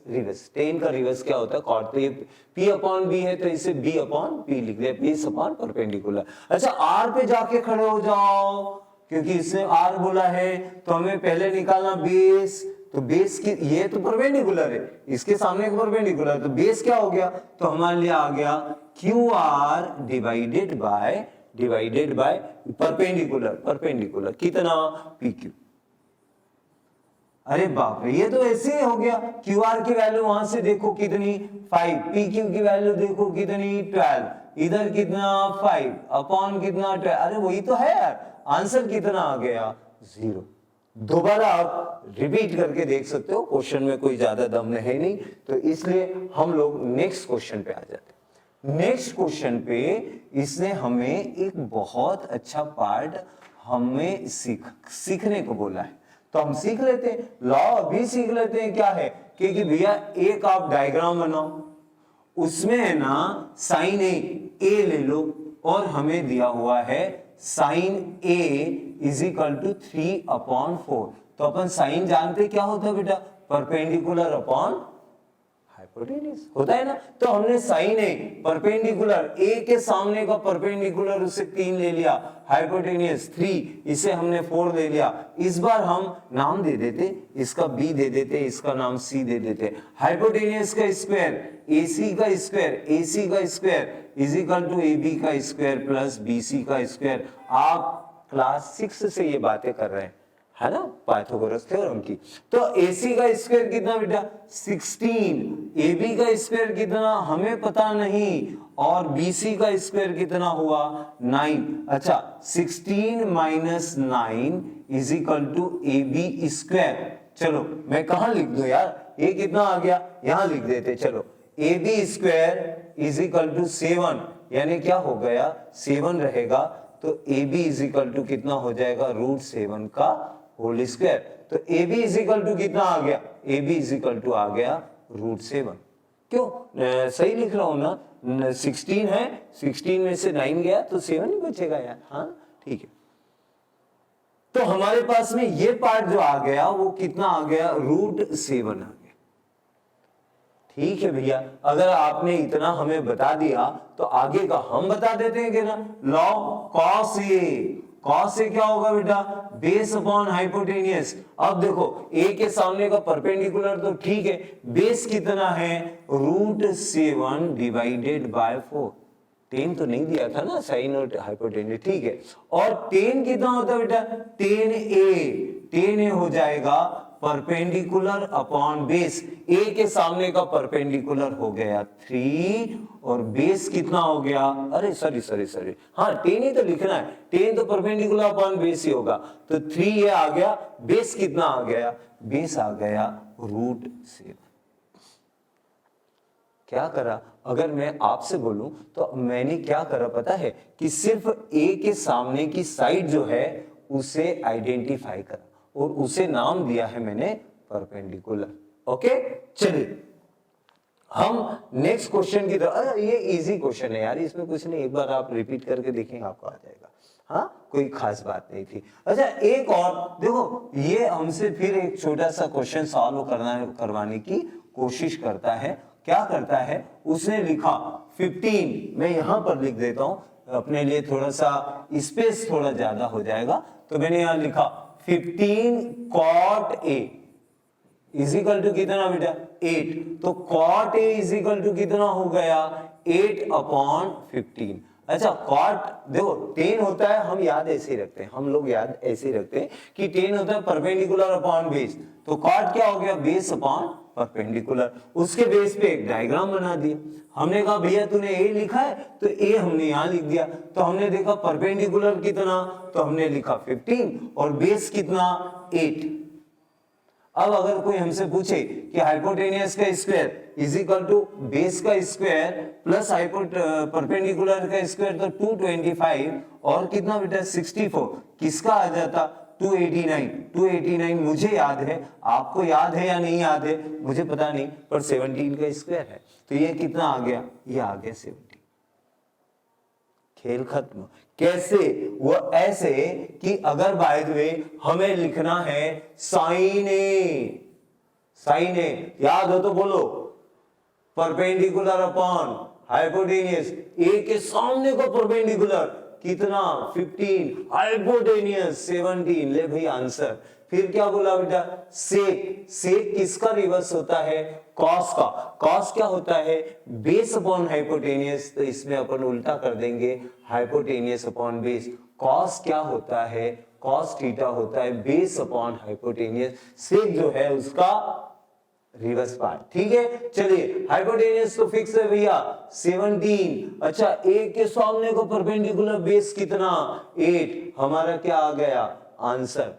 10 का रिवर्स क्या होता है कॉट, तो ये P अपॉन B है तो इसे B अपॉन P लिख दिया, बेस अपॉन परपेंडिकुलर। अच्छा R पे जाके खड़े हो जाओ, क्योंकि इसने R बोला है तो हमें पहले निकालना बेस, तो बेस की ये तो परपेंडिकुलर है, इसके सामने का परपेंडिकुलर, तो बेस क्या हो गया, तो हमारे लिए आ गया Q R divided by perpendicular कितना पी क्यू। अरे बाप रे, ये तो ऐसे ही हो गया, क्यू आर की वैल्यू वहां से देखो कितनी 5, पी क्यू की वैल्यू देखो कितनी 12, इधर कितना 5 अपॉन कितना 12, अरे वही तो है यार, आंसर कितना आ गया 0। दोबारा आप रिपीट करके देख सकते हो, क्वेश्चन में कोई ज्यादा दम है नहीं, तो इसलिए हम लोग नेक्स्ट क्वेश्चन पे आ जाते हैं। नेक्स्ट क्वेश्चन पे इसने हमें एक बहुत अच्छा पार्ट हमें सीखने को बोला है, तो हम सीख लेते हैं, लॉ अभी सीख लेते हैं। क्या है कि भैया एक आप डायग्राम बनाओ, उसमें है ना साइन ए ले लो, और हमें दिया हुआ है sine A is equal to 3/4। तो अपन साइन जानते क्या होता है बेटा, परपेंडिकुलर अपॉन हाइपोटेन्यूज होता है ना। तो हमने साइन ए परपेंडिकुलर, ए के सामने का परपेंडिकुलर उसे 3 ले लिया, हाइपोटेन्यूज 3, इसे हमने 4 ले लिया। इस बार हम नाम दे देते, इसका बी दे देते, इसका नाम सी दे देते। हाइपोटेन्यूज का स्क्वायर AC का square is equal to AB का स्क्वायर प्लस BC का स्क्वायर। आप क्लास 6 से ये बातें कर रहे हैं, है ना, पाइथागोरस थ्योरम की। तो AC का स्क्वायर कितना बेटा 16, AB का स्क्वायर कितना हमें पता नहीं, और BC का स्क्वायर कितना हुआ 9। अच्छा, 16 minus 9 is equal to AB square. चलो मैं कहां लिख दूं यार, ये कितना आ गया, यहां लिख देते। चलो AB square is equal to 7, यानी क्या हो गया 7 रहेगा, तो AB इज इक्वल टू कितना हो जाएगा √7 का होल स्क्वायर। तो AB इज इक्वल टू कितना आ गया, AB इज इक्वल टू आ गया √7। क्यों सही लिख रहा हूं ना, 16 है, 16 में से 9 गया तो 7 ही बचेगा यार। हाँ ठीक है, तो हमारे पास में ये पार्ट जो आ गया वो कितना आ गया √7 आ गया। ठीक है भैया, अगर आपने इतना हमें बता दिया तो आगे का हम बता देते हैं कि ना, लॉ कॉस ए क्या होगा बेटा, बेस अपॉन हाइपोटेनियस। अब देखो ए के सामने का परपेंडिकुलर तो ठीक है, बेस कितना है √7 डिवाइडेड बाय 4। 10 तो नहीं दिया था ना साइन और हाइपोटेन्यूज, ठीक है। और 10 कितना होता है बेटा 10a हो जाएगा परपेंडिकुलर अपॉन बेस। ए के सामने का परपेंडिकुलर हो गया 3, और बेस कितना हो गया, अरे सॉरी हाँ 10 ही तो लिखना है, 10 तो परपेंडिकुलर अपॉन बेस ही होगा, तो 3 ये आ गया, बेस कितना आ गया, बेस आ गया √7। क्या करा, अगर मैं आपसे बोलूं तो मैंने क्या करा पता है, कि सिर्फ ए के सामने की साइड जो है उसे आइडेंटिफाई करा और उसे नाम दिया है मैंने परपेंडिकुलर। ओके चलिए हम नेक्स्ट क्वेश्चन की तरफ। ये इजी क्वेश्चन है यार, इसमें कुछ नहीं, एक बार आप रिपीट करके देखेंगे आपको आ जाएगा। हाँ कोई खास बात नहीं थी। अच्छा एक और देखो, ये हमसे फिर एक छोटा सा क्वेश्चन सॉल्व करवाने की कोशिश करता है। क्या करता है, उसने लिखा 15, मैं यहां पर लिख देता हूं अपने लिए, थोड़ा सा स्पेस थोड़ा ज्यादा हो जाएगा, तो मैंने यहां लिखा 15 cot A is equal to कितना बेटा 8। तो cot A is equal to कितना हो गया 8/15। अच्छा कॉट देखो 10 होता है, हम याद ऐसे ही रखते हैं, हम लोग याद ऐसे ही रखते हैं कि 10 होता है परपेंडिकुलर अपॉन बेस। तो कॉट क्या हो गया, बेस अपॉन परपेंडिकुलर। उसके बेस पे एक डायग्राम बना दिया। हमने कहा भैया तूने ए लिखा है, तो ए हमने यहां लिख दिया। तो हमने देखा परपेंडिकुलर कितना, तो हमने लिखा 15 और बेस कितना 8। अब अगर कोई हमसे पूछे कि हाइपोटेनियस का square is equal to base का स्क्वायर प्लस परपेंडिकुलर का स्क्वायर, तो 225 और कितना बेटा 64, किसका आ जाता 289 मुझे याद है, आपको याद है या नहीं याद है मुझे पता नहीं, पर 17 का स्क्वायर है, तो ये कितना आ गया, ये आ गया 17। खेल खत्म। कैसे, वो ऐसे कि अगर बाय द वे हमें लिखना है साइन ए याद हो तो बोलो, परपेंडिकुलर अपॉन हाइपोटेनियस, ए के सामने को परपेंडिकुलर कितना 15, हाइपोटेनियस 17। ले भाई आंसर। फिर क्या बोला बेटा, सेक, सेक किसका रिवर्स होता है, कॉस का। कॉस क्या होता है, बेस अपॉन हाइपोटेनियस, तो इसमें अपन उल्टा कर देंगे, हाइपोटेनियस अपॉन बेस। कॉस क्या होता है, कॉस थीटा होता है बेस अपॉन हाइपोटेनियस, सेक जो है उसका रिवर्स पार्ट। ठीक है, चलिए हाइपोटेनियस तो फिक्स है भैया 17। अच्छा, ए के सामने को परपेंडिकुलर बेस कितना, 8। हमारा क्या आ गया आंसर,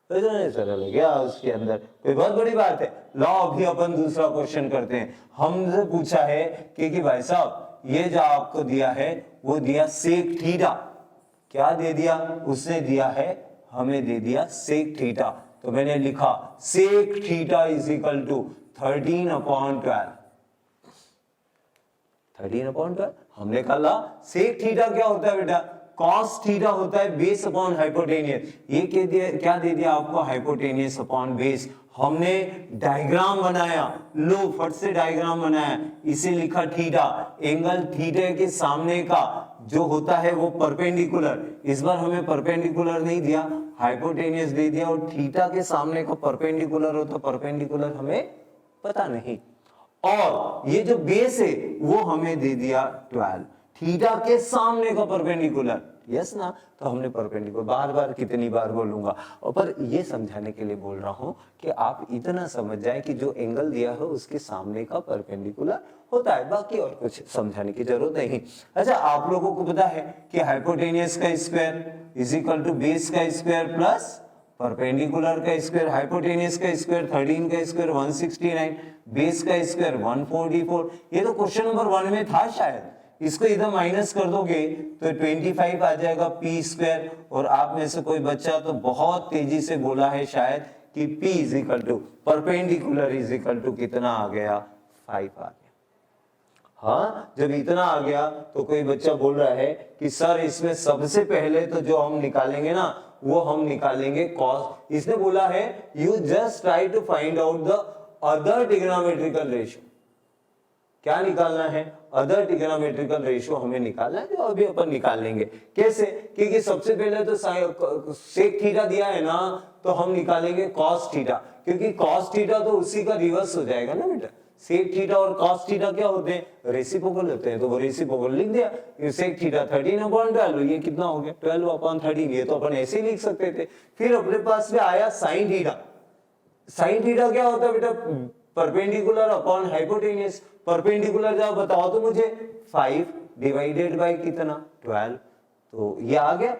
सरल है क्या, उसके अंदर कोई बहुत बड़ी बात है। लो अभी अपन दूसरा क्वेश्चन करते हैं। हमसे पूछा है कि भाई साहब ये जो आपको दिया है वो दिया सेक थीटा, क्या दे दिया, उसने दिया है हमें दे दिया सेक थीटा, तो मैंने लिखा sec theta is equal to 13/12। 13/12 हमने कहा सेक थीटा क्या होता है बेटा, कॉस थीटा होता है बेस अपॉन हाइपोटेनियस। ये क्या दे दिया आपको, हाइपोटेनियस अपॉन बेस। हमने डायग्राम बनाया, लो फट से डायग्राम बनाया, इसे लिखा थीटा। एंगल थीटा के सामने का जो होता है वो परपेंडिकुलर, इस बार हमें परपेंडिकुलर नहीं दिया, हाइपोटेनियस दे दिया, और थीटा के सामने का परपेंडिकुलर हो तो परपेंडिकुलर हमें पता नहीं, और ये जो बेस है वो हमें दे दिया 12, थीटा के सामने का परपेंडिकुलर, यस ना, तो हमने परपेंडिकुलर, बार बार कितनी बार बोलूंगा, और पर ये समझाने के लिए बोल रहा हूं कि आप इतना समझ जाए कि जो एंगल दिया है उसके सामने का परपेंडिकुलर होता है, बाकी और कुछ समझाने की जरूरत नहीं। अच्छा, आप लोगों को पता है कि हाइपोटेनियस का square is equal to base का स्क्वायर प्लस परपेंडिकुलर का स्क्वायर, हाइपोटेनियस का स्क्वायर 13 का स्क्वायर 169, बेस का स्क्वायर 144। ये तो क्वेश्चन नंबर 1 में था शायद, इसको इधर माइनस कर दोगे तो 25 आ जाएगा पी स्क्वायर, और आप में से कोई बच्चा तो बहुत तेजी से बोला है शायद कि P is equal to perpendicular is equal to कितना आ गया, 5 आ गया। हाँ, जब इतना आ गया तो कोई बच्चा बोल रहा है कि सर इसमें सबसे पहले तो जो हम निकालेंगे ना वो हम निकालेंगे कॉस। इसने बोला है you just try to find out the other trigonometrical ratio. क्या निकालना है, अदर ट्रिग्नोमेट्रिकल रेशियो हमें निकालना है, जो अभी अपन निकाल लेंगे। कैसे, क्योंकि सबसे पहले तो सेक थीटा दिया है ना, तो हम निकालेंगे कॉस थीटा, क्योंकि कॉस थीटा तो उसी का रिवर्स हो जाएगा ना बेटा। सेक थीटा और कॉस थीटा क्या होते हैं, रेसिप्रोकल होते हैं, तो वो रेसिप्रोकल लिख दिया। सेक थीटा 13/12, ये कितना हो गया 12/13, ये तो अपन ऐसे ही लिख सकते थे। फिर अपने पास में आया साइन थीटा। साइन थीटा क्या होता है बेटा, परपेंडिकुलर अपॉन हाइपोटेनियस। परपेंडिकुलर जब बताओ तो मुझे 5 डिवाइडेड बाय कितना 12, तो ये आ गया।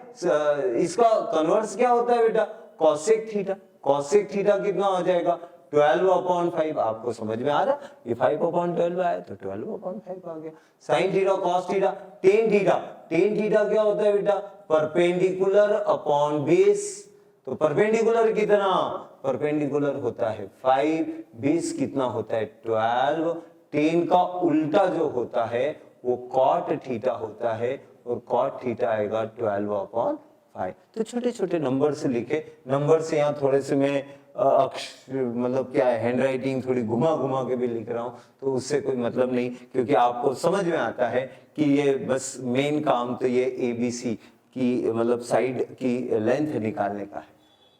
इसका कन्वर्स क्या होता है बेटा, कॉसेक थीटा। कॉसेक थीटा कितना हो जाएगा 12/5, आपको समझ में आ रहा, ये 5/12 आया तो 12/5 आ गया। Sine theta cos theta, tan theta. Tan theta क्या होता है बेटा, परपेंडिकुलर अपॉन बेस। तो परपेंडिकुलर कितना, परपेंडिकुलर होता है 5, बेस कितना होता है 12। टेन का उल्टा जो होता है वो कॉट थीटा होता है, और कॉट थीटा आएगा 12/5। तो छोटे छोटे नंबर से लिखे, नंबर से यहाँ थोड़े से मैं मतलब क्या है, हैंड राइटिंग थोड़ी घुमा घुमा के भी लिख रहा हूँ, तो उससे कोई मतलब नहीं, क्योंकि आपको समझ में आता है कि ये बस मेन काम तो ये ABC की मतलब साइड की लेंथ निकालने का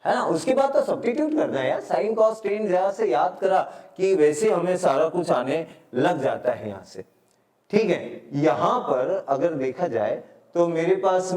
है ना। उसके बाद तो सब्स्टिट्यूट करना है यार, साइन कॉस टेन जरा से याद करा कि वैसे हमें सारा कुछ आने लग जाता है यहाँ से। ठीक है, यहाँ पर अगर देखा जाए तो मेरे पास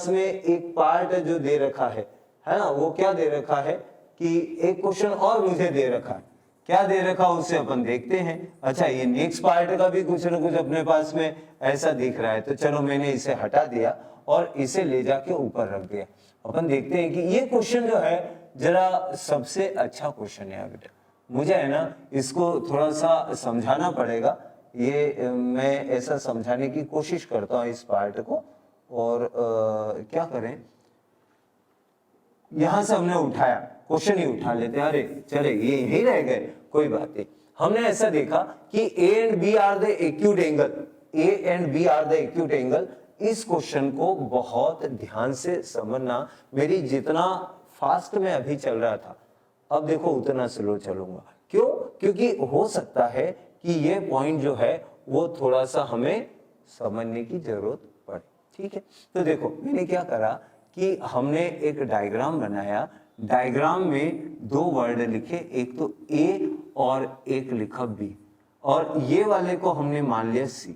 में एक पार्ट जो दे रखा है ना, वो क्या दे रखा है कि एक क्वेश्चन और मुझे दे रखा है, क्या दे रखा उससे अपन देखते हैं। अच्छा, ये नेक्स्ट पार्ट का भी कुछ ना कुछ अपने पास में ऐसा दिख रहा है, तो चलो मैंने इसे हटा दिया और इसे ले जाके ऊपर रख दिया। अपन देखते हैं कि ये क्वेश्चन जो है जरा सबसे अच्छा क्वेश्चन है बेटा, मुझे है ना इसको थोड़ा सा समझाना पड़ेगा। ये मैं ऐसा समझाने की कोशिश करता हूँ इस पार्ट को, और क्या करें, यहां से हमने उठाया, क्वेश्चन ही उठा लेते हैं, अरे चले ये यही रह गए, कोई बात नहीं। हमने ऐसा देखा कि A and B are the acute angle, A and B are the acute angle. इस क्वेश्चन को बहुत ध्यान से समझना, मेरी जितना फास्ट में अभी चल रहा था अब देखो उतना स्लो चलूंगा। क्यों, क्योंकि हो सकता है कि ये पॉइंट जो है वो थोड़ा सा हमें समझने की जरूरत पड़े। ठीक है, तो देखो मैंने क्या करा कि हमने एक डायग्राम बनाया, डायग्राम में दो वर्ड लिखे, एक तो ए और एक लिखा बी, और ये वाले को हमने मान लिया सी।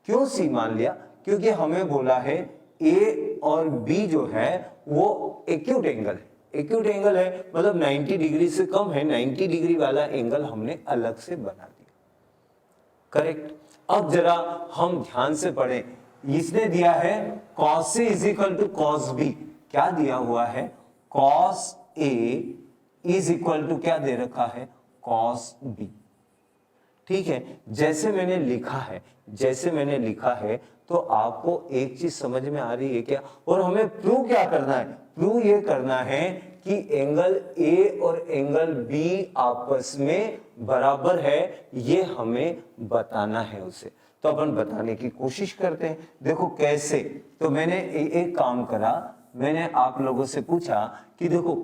क्यों सी मान लिया? क्योंकि हमें बोला है ए और बी जो है वो एक्यूट एंगल है, एक्यूट एंगल है मतलब 90 डिग्री से कम है, 90 डिग्री वाला एंगल हमने अलग से बना दिया, करेक्ट। अब जरा हम ध्यान से पढ़ें, इसने दिया है cos A is equal to cos B, क्या दिया हुआ है? cos A is equal to क्या दे रखा है? cos B, ठीक है। जैसे मैंने लिखा है तो आपको एक चीज समझ में आ रही है क्या? और हमें प्रूव क्या करना है? प्रूव ये करना है कि एंगल A और एंगल B आपस में बराबर है, ये हमें बताना है उसे। तो अपन बताने की कोशिश करते हैं। देखो कैसे, तो मैंने एक काम करा, मैंने आप लोगों से पूछा कि देखो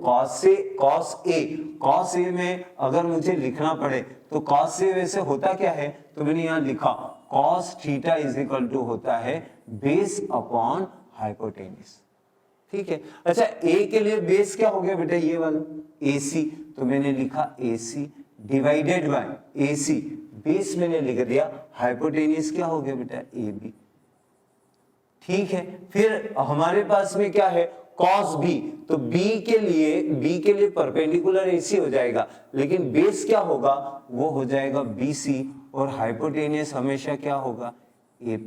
cos A में अगर मुझे लिखना पड़े तो cos A वैसे होता क्या है, तो मैंने यहां लिखा cos थीटा इज इक्वल टू होता है बेस अपॉन हाइपोटेन्यूज, ठीक है। अच्छा A के लिए बेस क्या हो गया बेटा? ये वाला AC, तो मैंने लिखा AC divided by AC, base मैंने लिख दिया, हाइपोटेन्यूज क्या हो गया बेटा? AB, ठीक है। फिर हमारे पास में क्या है? cos B, तो B के लिए परपेंडिकुलर AC हो जाएगा, लेकिन बेस क्या होगा? वो हो जाएगा BC, और हाइपोटेन्यूज हमेशा क्या होगा? AB।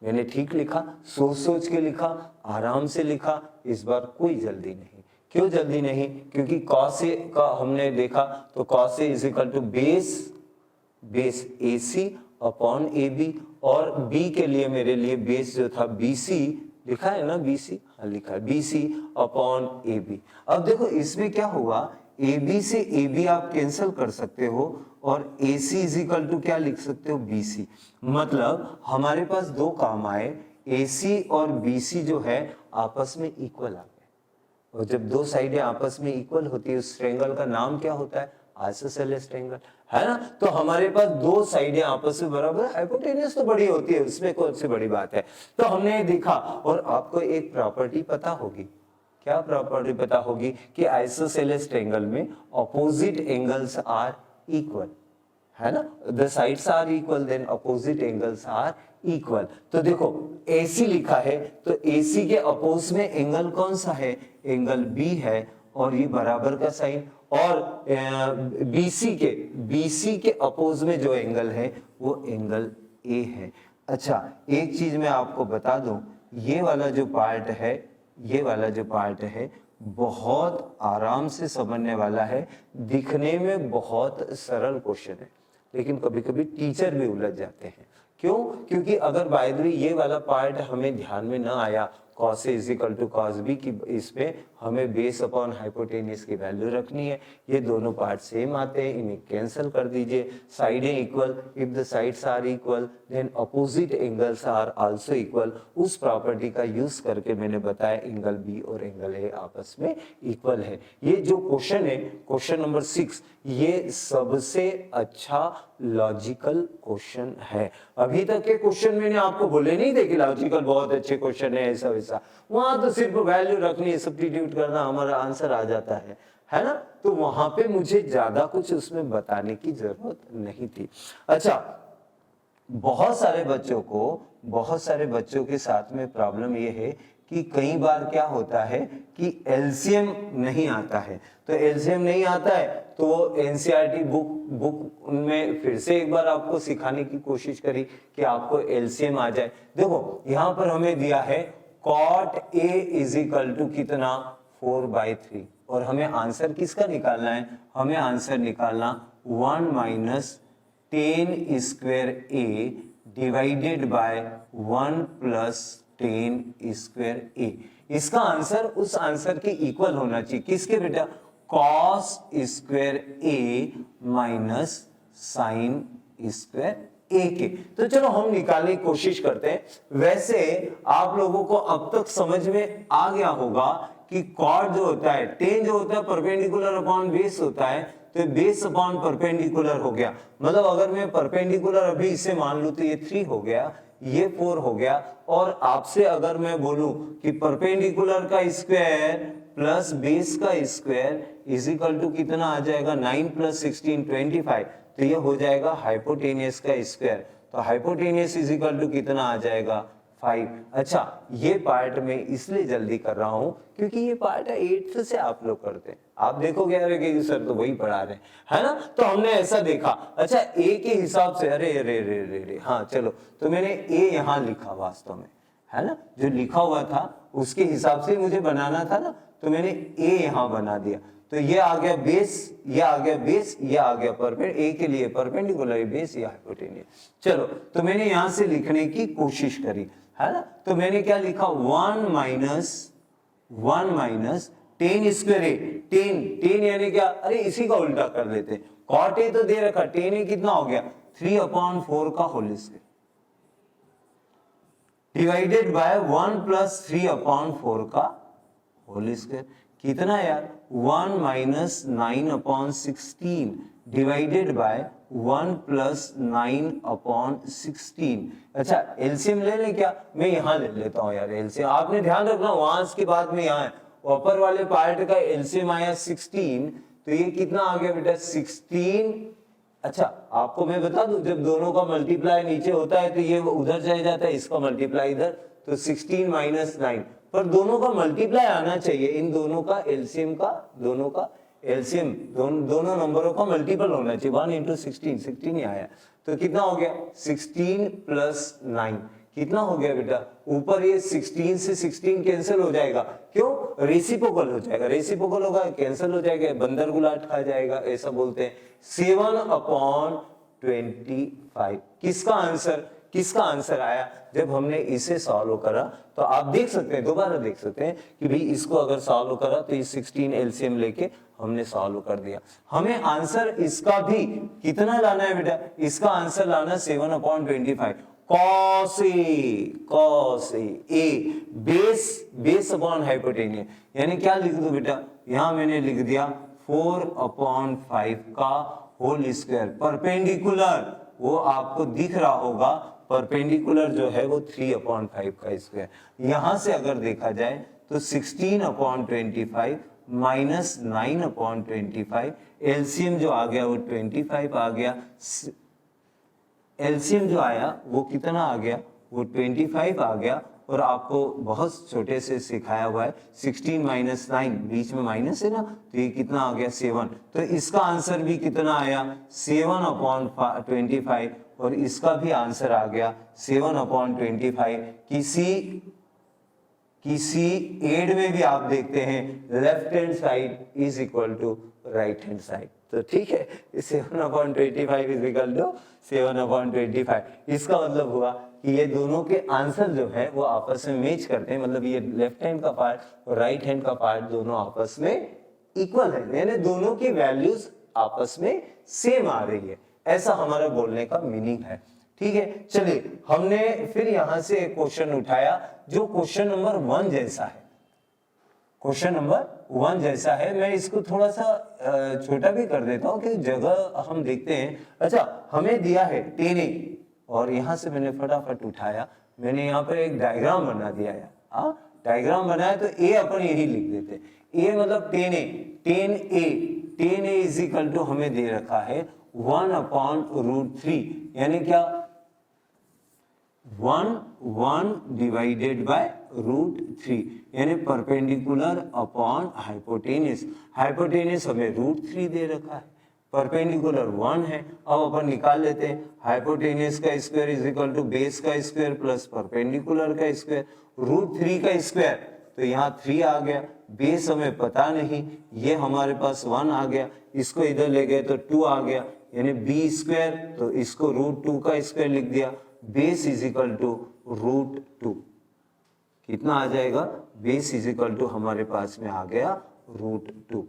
मैंने ठीक लिखा, सोच के लिखा, आराम से लिखा, इस बार कोई जल्दी नहीं। क्यों जल्दी नहीं? क्योंकि cos A का हमने देखा तो cos A is equal to base AC upon AB, और B के लिए मेरे लिए बेस जो था BC, लिखा है ना BC? हाँ लिखा है BC अपॉन AB। अब देखो इसमें क्या हुआ, AB से AB आप कैंसिल कर सकते हो, और AC इज इक्वल टू क्या लिख सकते हो? BC। मतलब हमारे पास दो काम आए, AC और BC जो है आपस में इक्वल आ गए, और जब दो साइडें आपस में इक्वल होती है उस ट्रायंगल का नाम क्या होता है? आइसोसेलेस ट्रायंगल, है ना। तो हमारे पास दो साइडें आपस में बराबर, हाइपोटेन्यूज तो बड़ी होती है, उसमें कौन सी बड़ी बात है। तो हमने देखा, और आपको एक प्रॉपर्टी पता होगी, क्या प्रॉपर्टी पता होगी? कि आइसोसेलेस ट्रायंगल में ऑपोजिट एंगल्स आर इक्वल, है ना। The sides are equal, then opposite angles are equal. तो देखो AC लिखा है, तो AC के अपोज में एंगल कौन सा है? एंगल B है, और ये बराबर का साइन, और BC के अपोज में जो एंगल है वो एंगल A है। अच्छा एक चीज मैं आपको बता दूं, ये वाला जो पार्ट है बहुत आराम से समझने वाला है, दिखने में बहुत सरल क्वेश्चन है, लेकिन कभी कभी टीचर भी उलझ जाते हैं। क्यों? क्योंकि अगर बाय द वे ये वाला पार्ट हमें ध्यान में ना आया, cos A is equal to cos B की, इसमें हमें बेस अपॉन हाइपोटेन्यूज की वैल्यू रखनी है, ये दोनों पार्ट सेम आते हैं, इन्हें कैंसिल कर दीजिए, साइडें equal, if the sides are equal then opposite angles are also equal. उस प्रॉपर्टी का यूज करके मैंने बताया एंगल B और एंगल A आपस में इक्वल है। ये जो क्वेश्चन है, क्वेश्चन नंबर 6, ये सबसे अच्छा लॉजिकल क्वेश्चन है। अभी तक के क्वेश्चन मैंने आपको बोले नहीं थे कि लॉजिकल बहुत अच्छे क्वेश्चन है ऐसा वैसा, वहां तो सिर्फ वैल्यू रखनी है, सब्स्टिट्यूट करना, हमारा आंसर आ जाता है ना। तो वहां पे मुझे ज्यादा कुछ उसमें बताने की जरूरत नहीं थी। अच्छा बहुत सारे बच्चों के साथ में प्रॉब्लम ये है कि कई बार क्या होता है कि एलसीएम नहीं आता है, तो एलसीएम नहीं आता है तो एनसीईआरटी बुक में फिर से एक बार आपको सिखाने की कोशिश करी कि आपको एलसीएम आ जाए। देखो यहाँ पर हमें दिया है cot A is equal to कितना? 4/3, और हमें आंसर किसका निकालना है? हमें आंसर निकालना 1 minus 10 square A divided by 1 plus 10 square A। इसका आंसर उस आंसर के इक्वल होना चाहिए, किसके बेटा? cos square A minus sine square A के। तो चलो हम निकालने की कोशिश करते हैं। वैसे आप लोगों को अब तक समझ में आ गया होगा कि cot जो होता है, tan जो होता है परपेंडिकुलर अपॉन बेस होता है, तो बेस अपॉन परपेंडिकुलर हो गया। मतलब अगर मैं परपेंडिकुलर अभी इसे मान लूं तो ये 3 हो गया, ये 4 हो गया। और आपसे अगर मैं बोलूं कि परपेंडिकुलर का स्क्वायर प्लस बेस का स्क्वायर इज इक्वल टू कितना आ जाएगा, 9 प्लस 16 25, तो ये हो जाएगा हाइपोटेनियस का स्क्वायर। तो हाइपोटेनियस इज इक्वल टू कितना आ जाएगा, 5। अच्छा, ये पार्ट में इसलिए जल्दी कर रहा हूं क्योंकि ये पार्ट 8th से आप लोग करते हैं। आप देखोगे अरे कि सर तो वही पढ़ा रहे हैं, है ना। तो हमने ऐसा देखा। अच्छा, ए के हिसाब से अरे अरे अरे अरे हाँ चलो, तो मैंने ए यहाँ लिखा वास्तव में, है ना, जो लिखा हुआ था उसके हिसाब से मुझे बनाना था ना, तो मैंने ए यहाँ बना दिया। तो ये आ गया बेस, ये आ गया बेस, ये आ गया परपेंडिकुलर, ए के लिए परपेंडिकुलर बेस या हाइपोटेनियस। चलो, तो मैंने यहां से लिखने की कोशिश करी, है ना। तो मैंने क्या लिखा, 1 माइनस 10 स्क्वायर ए। 10 यानी क्या, अरे इसी का उल्टा कर लेते हैं। कॉट ए तो दे रखा, 10 ए कितना हो गया, 3/4 का whole square divided by 1 plus 3/4 का होल स्क्वायर। कितना यार, 1 माइनस 9/16 डिवाइडेड बाय 1 प्लस 9/16। अच्छा, एलसीएम ले लें क्या, मैं यहां ले लेता हूं यार एलसीएम। आपने ध्यान रखना, वहां के बाद में यहां है, ऊपर वाले पार्ट का एलसीएम आया 16, तो ये कितना आ गया बेटा, 16। अच्छा, आपको मैं बता दूं, जब दोनों का मल्टीप्लाई नीचे होता है तो ये उधर चले जाता है, इसका मल्टीप्लाई इधर, तो 16 माइनस 9, पर दोनों का मल्टीप्लाई आना चाहिए, इन दोनों का एलसीएम का, दोनों का एलसीएम, दोनों नंबरों का मल्टीपल होना चाहिए। 1 इंटू 16 ही आया, तो कितना हो गया, 16 प्लस 9 कितना हो गया बेटा, ऊपर ये 16 से 16 कैंसिल हो जाएगा, क्यों, रेसिप्रोकल हो जाएगा, रेसिप्रोकल होगा कैंसिल हो जाएगा, बंदर गुलाट खा जाएगा, ऐसा बोलते हैं। 7/25 किसका आंसर आया। जब हमने इसे सॉल्व करा तो आप देख सकते हैं, दोबारा देख सकते हैं कि भाई इसको अगर सॉल्व करा तो ये 16 एलसीएम लेके हमने सॉल्व कर दिया। हमें आंसर इसका भी कितना लाना है बेटा, इसका आंसर लाना 7/25 cos ए बेस अपॉन हाइपोटेनियस, यानी क्या लिख दो बेटा, यहां मैंने लिख दिया 4/5 का होल स्क्वायर। परपेंडिकुलर वो आपको दिख रहा होगा, परपेंडिकुलर जो है वो 3/5 का स्क्वायर। यहां से अगर देखा जाए तो 16/25 माइनस 9/25, एलसीएम जो आ गया वो 25 आ गया, एलसीएम जो आया वो कितना आ गया, वो 25 आ गया। और आपको बहुत छोटे से सिखाया हुआ है, 16 माइनस 9, बीच में माइनस है ना, तो ये कितना आ गया, 7। तो इसका आंसर भी कितना आया, 7/25, और इसका भी आंसर आ गया 7/25। किसी एड में भी आप देखते हैं left hand side is equal to right hand side, तो ठीक है, 7/25 इज इक्वल टू 7/25। इसका मतलब हुआ कि ये दोनों के आंसर जो है वो आपस में मैच करते हैं, मतलब ये लेफ्ट हैंड का पार्ट और राइट हैंड का पार्ट दोनों आपस में इक्वल है, यानी दोनों की वैल्यूज आपस में सेम आ रही है, ऐसा हमारा बोलने का मीनिंग है। ठीक है, चलिए हमने फिर यहां से एक क्वेश्चन उठाया जो क्वेश्चन नंबर 1 जैसा है, क्वेश्चन नंबर 1 जैसा है। मैं इसको थोड़ा सा छोटा भी कर देता हूं कि जगह हम देखते हैं। अच्छा, हमें दिया है 10a, और यहां से मैंने फटाफट उठाया, मैंने यहाँ पर एक डायग्राम बना दिया है, डायग्राम बनाया, तो ए अपन यही लिख देते, ए मतलब 10a इज इक्वल टू हमें दे रखा है 1/√3, यानी क्या, 1 डिवाइडेड बाय √3, यानी परपेंडिकुलर अपॉन हाइपोटेनियस। हाइपोटेनियस हमें √3 दे रखा है, परपेंडिकुलर 1 है। अब अपन निकाल लेते हैं, हाइपोटेनियस का square is equal to base का स्क्वायर प्लस परपेंडिकुलर का स्क्वायर, √3 का स्क्वायर, तो यहाँ 3 आ गया, बेस हमें पता नहीं, ये हमारे पास 1 आ गया, इसको इधर ले गए तो 2 आ गया, यानी b स्क्वायर, तो इसको √2 का स्क्वायर लिख दिया, बेस इज इक्वल टू √2। कितना आ जाएगा, बेस इज इक्वल टू हमारे पास में आ गया √2।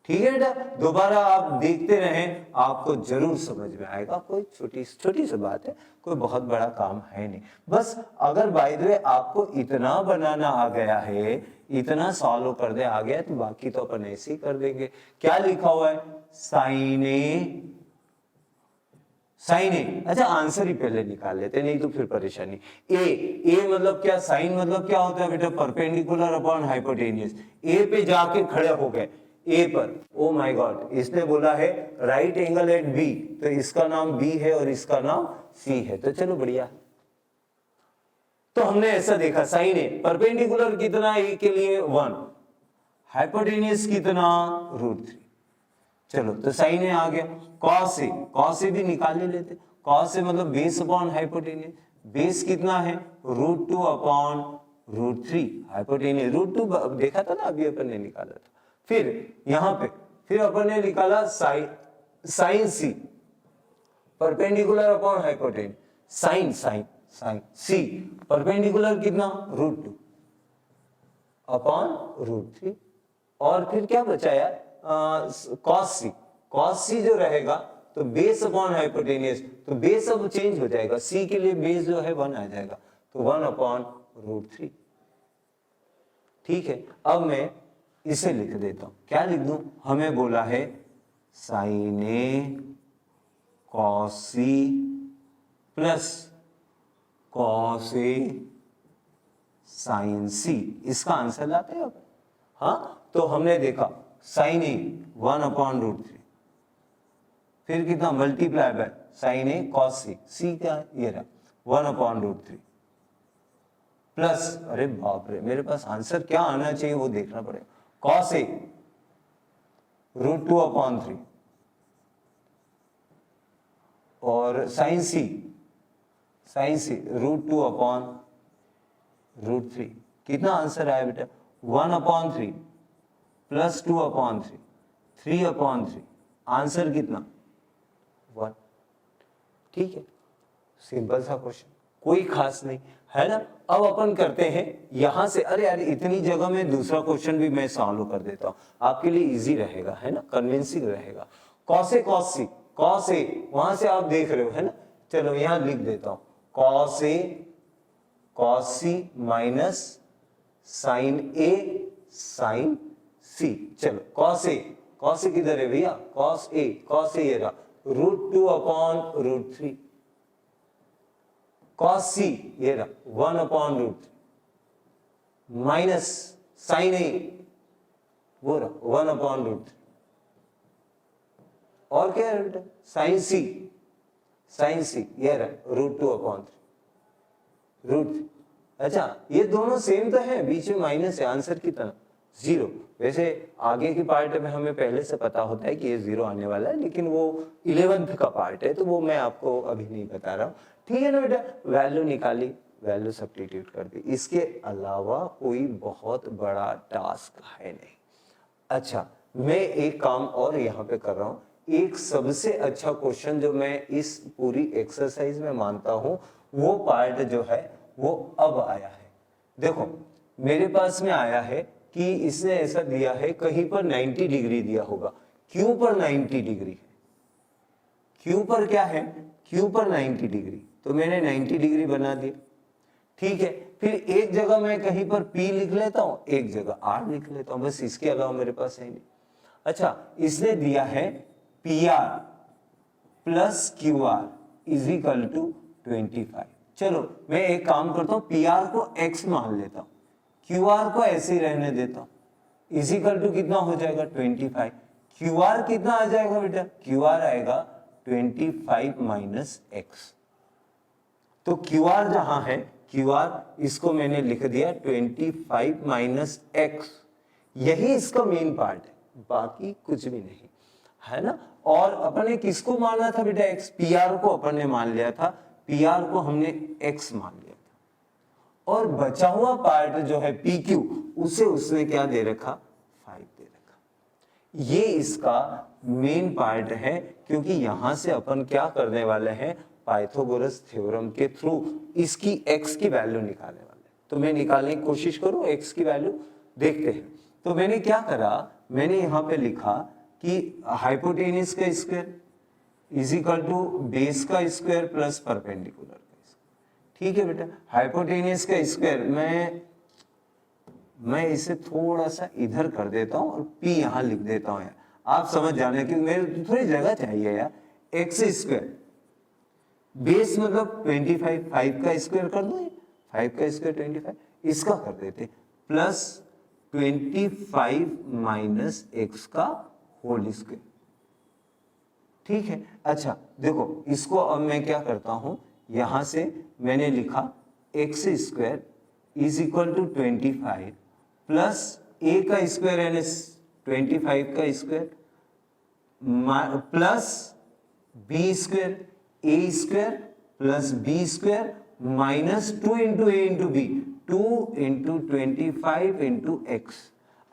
ठीक है बेटा, दोबारा आप देखते रहें, आपको जरूर समझ में आएगा। कोई छोटी छोटी सी बात है, कोई बहुत बड़ा काम है नहीं। बस अगर बाय द वे आपको इतना बनाना आ गया है, इतना सॉल्व करने आ गया है, तो बाकी तो अपन ऐसे ही कर देंगे। क्या लिखा हुआ है? साइन ए, साइन ए। अच्छा, आंसर ही पहले निकाल लेते, नहीं तो फिर परेशानी। ए मतलब क्या? साइन मतलब क्या होता है बेटा? Perpendicular upon hypotenuse. ए पे जाके खड़े हो गए, ए पर। ओ माय गॉड, इसने बोला है राइट एंगल एट बी, तो इसका नाम बी है और इसका नाम सी है, तो चलो बढ़िया। तो हमने ऐसा देखा, साइन ए परपेंडिकुलर कितना? ए के लिए 1, हाइपोटेन्यूज कितना? √3। चलो, तो साइन ए आ गया। कॉस ए भी निकाल ही लेते। कॉस ए मतलब बेस अपॉन हाइपोटेन्यूज। बेस कितना है? √2 अपॉन √3। हाइपोटेन्यूज √2 देखा था ना, अभी अपन ने निकाला था। फिर यहां पे फिर अपन ने निकाला sine C, perpendicular upon hypotenuse. Sine C perpendicular कितना? √2 अपॉन √3। और फिर क्या बचा यार? कॉस सी जो रहेगा तो बेस अपॉन हाइपोटेन्यूज, तो बेस अब चेंज हो जाएगा, सी के लिए बेस जो है 1 आ जाएगा, तो 1 अपॉन √3। ठीक है, अब मैं इसे लिख देता हूं। क्या लिख दूं? हमें बोला है sine A cos C plus cos A sign सी। इसका आंसर लाते हैं अब। हाँ, तो हमने देखा साइन ए 1 अपॉन √3, फिर कितना? Multiply by sine A cos C. C क्या है? ये रहा 1 अपॉन √3 प्लस, अरे बाप रे, मेरे पास आंसर क्या आना चाहिए वो देखना पड़ेगा। कॉस ए √2 अपॉन 3 और साइन सी √2 अपॉन √3। कितना आंसर आया बेटा? 1 upon 3 plus 2 upon 3, 3 upon 3। Answer कितना? 1। ठीक है, सिंपल सा क्वेश्चन, कोई खास नहीं है ना। अब अपन करते हैं यहां से, अरे यार इतनी जगह में दूसरा क्वेश्चन भी मैं सॉल्व कर देता हूं, आपके लिए इजी रहेगा, है ना, कन्विंसिंग रहेगा। कॉस ए वहां से आप देख रहे हो, है ना। चलो यहां लिख देता हूं, कॉस सी माइनस साइन ए साइन सी। चलो कॉस ए किधर है भैया? कॉस ए ये रहा √2 अपॉन √3। कॉस सी ये रहा 1 अपॉन √3 माइनस साइन ए वो रहा 1 अपॉन √3। और क्या है बेटा? साइन सी ये रहा √2 अपॉन 3 √3। अच्छा, ये दोनों सेम तो है, बीच में माइनस है, आंसर कितना? 0। वैसे आगे की पार्ट में हमें पहले से पता होता है कि ये 0 आने वाला है, लेकिन वो 11th का पार्ट है, तो वो मैं आपको अभी नहीं बता रहा हूं। ठीक है ना बेटा, वैल्यू निकाली, वैल्यू सब्स्टिट्यूट कर दी, इसके अलावा कोई बहुत बड़ा टास्क है नहीं। अच्छा, मैं एक काम और यहाँ पे कर रहा हूँ। एक सबसे अच्छा क्वेश्चन जो मैं इस पूरी एक्सरसाइज में मानता हूँ, वो पार्ट जो है वो अब आया है। देखो मेरे पास में आया है कि इसने ऐसा दिया है, कहीं पर 90 डिग्री दिया होगा, क्यू पर 90 डिग्री है। क्यू पर क्या है? क्यू पर 90 डिग्री, तो मैंने 90 डिग्री बना दिया। ठीक है, फिर एक जगह मैं कहीं पर P लिख लेता हूं, एक जगह R लिख लेता हूं, बस इसके अलावा मेरे पास है नहीं। अच्छा, इसने दिया है PR plus QR is equal to 25। चलो मैं एक काम करता हूं, PR को X मान लेता हूं, QR को ऐसे ही रहने देता हूं, इज इक्वल टू कितना हो जाएगा? 25। QR कितना आ जाएगा बेटा? QR आएगा 25 माइनस X। तो QR जहां है, QR इसको मैंने लिख दिया 25 माइनस X, यही इसका मेन पार्ट है, बाकी कुछ भी नहीं, है ना। और अपन ने किसको माना था बेटा? X। PR को अपन ने मान लिया था, PR को हमने X मान लिया था, और बचा हुआ पार्ट जो है PQ, उसे उसने क्या दे रखा? 5 दे रखा। ये इसका मेन पार्ट है, क्योंकि यहां से अपन क्या करने वाले हैं? पाइथागोरस थ्योरम के थ्रू इसकी X की वैल्यू निकालने वाले हैं। तो मैं निकालने की कोशिश करूं X की वैल्यू, देखते हैं। तो मैंने क्या करा, मैंने यहां पे लिखा कि हाइपोटेनियस का square is equal to base का स्क्वायर प्लस परपेंडिकुलर का स्क्वायर। ठीक है बेटा, हाइपोटेनियस का स्क्वायर मैं इसे थोड़ा सा इधर कर देता हूं और p यहां लिख देता हूं यार, आप समझ जाने कि मेरे थोड़ी जगह चाहिए यार। एक्स स्क्वायर बेस मतलब 25, 5 का स्क्वायर कर दो, 5 का स्क्वायर 25, इसका कर देते प्लस 25 माइनस एक्स का होल स्क्वायर। ठीक है, अच्छा देखो इसको अब मैं क्या करता हूं, यहां से मैंने लिखा x square is equal to 25 plus a का स्क्वायर यानी 25 का square plus b square a square plus b square minus 2 into a into b, 2 into 25 into x.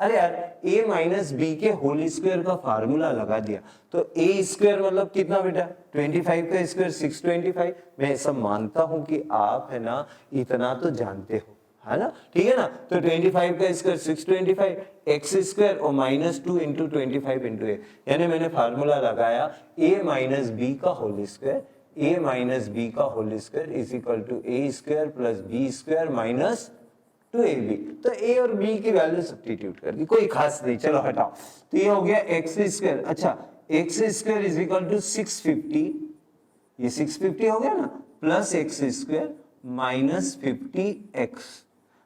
अरे यार a माइनस बी के होल स्क्वायर का फार्मूला लगा दिया, तो a स्क्वायर मतलब कितना बेटा 25 का स्क्वायर 625। मैं सब मानता हूं कि आप है ना इतना तो जानते हो, है ना, ठीक है ना। तो 25 का स्क्वायर 625 एक्स स्क्वायर और माइनस 2 इंटू 25 इंटू ए, यानी मैंने फार्मूला लगाया a माइनस बी का whole square, a minus b का whole square is equal to a square plus b square minus 2ab। तो a और b की वैल्यू सब्स्टिट्यूट कर दी, कोई खास नहीं, चलो हटाओ। तो ये हो गया एक्स स्क्वायर, अच्छा x square is equal to 650, ये 650 हो गया ना, plus x square minus 50x।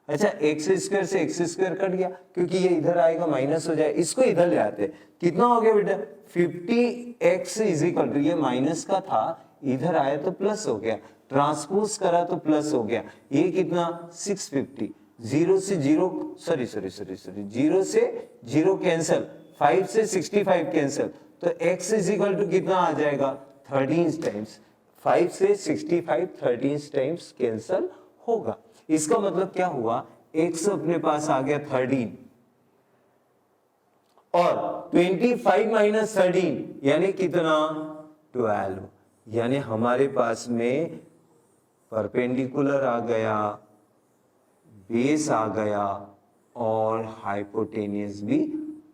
अच्छा एक्स स्क्वायर से एक्स स्क्वायर कट गया क्योंकि ये इधर आएगा माइनस हो जाए, इसको इधर ले आते, कितना हो गया बेटा 50x इज इक्वल टू, ये माइनस का था इधर आया तो प्लस हो गया, ट्रांसपोज करा तो प्लस हो गया, ये कितना 650, जीरो से जीरो सॉरी जीरो से जीरो कैंसल, 5 से 65 कैंसल, तो x इज इक्वल टू कितना आ जाएगा 13 टाइम्स, 5 से 65 13 टाइम्स कैंसल होगा। इसका मतलब क्या हुआ, x अपने पास आ गया 13 और 25 माइनस 13 यानी कितना 12, यानी हमारे पास में परपेंडिकुलर आ गया, बेस आ गया और हाइपोटेनियस भी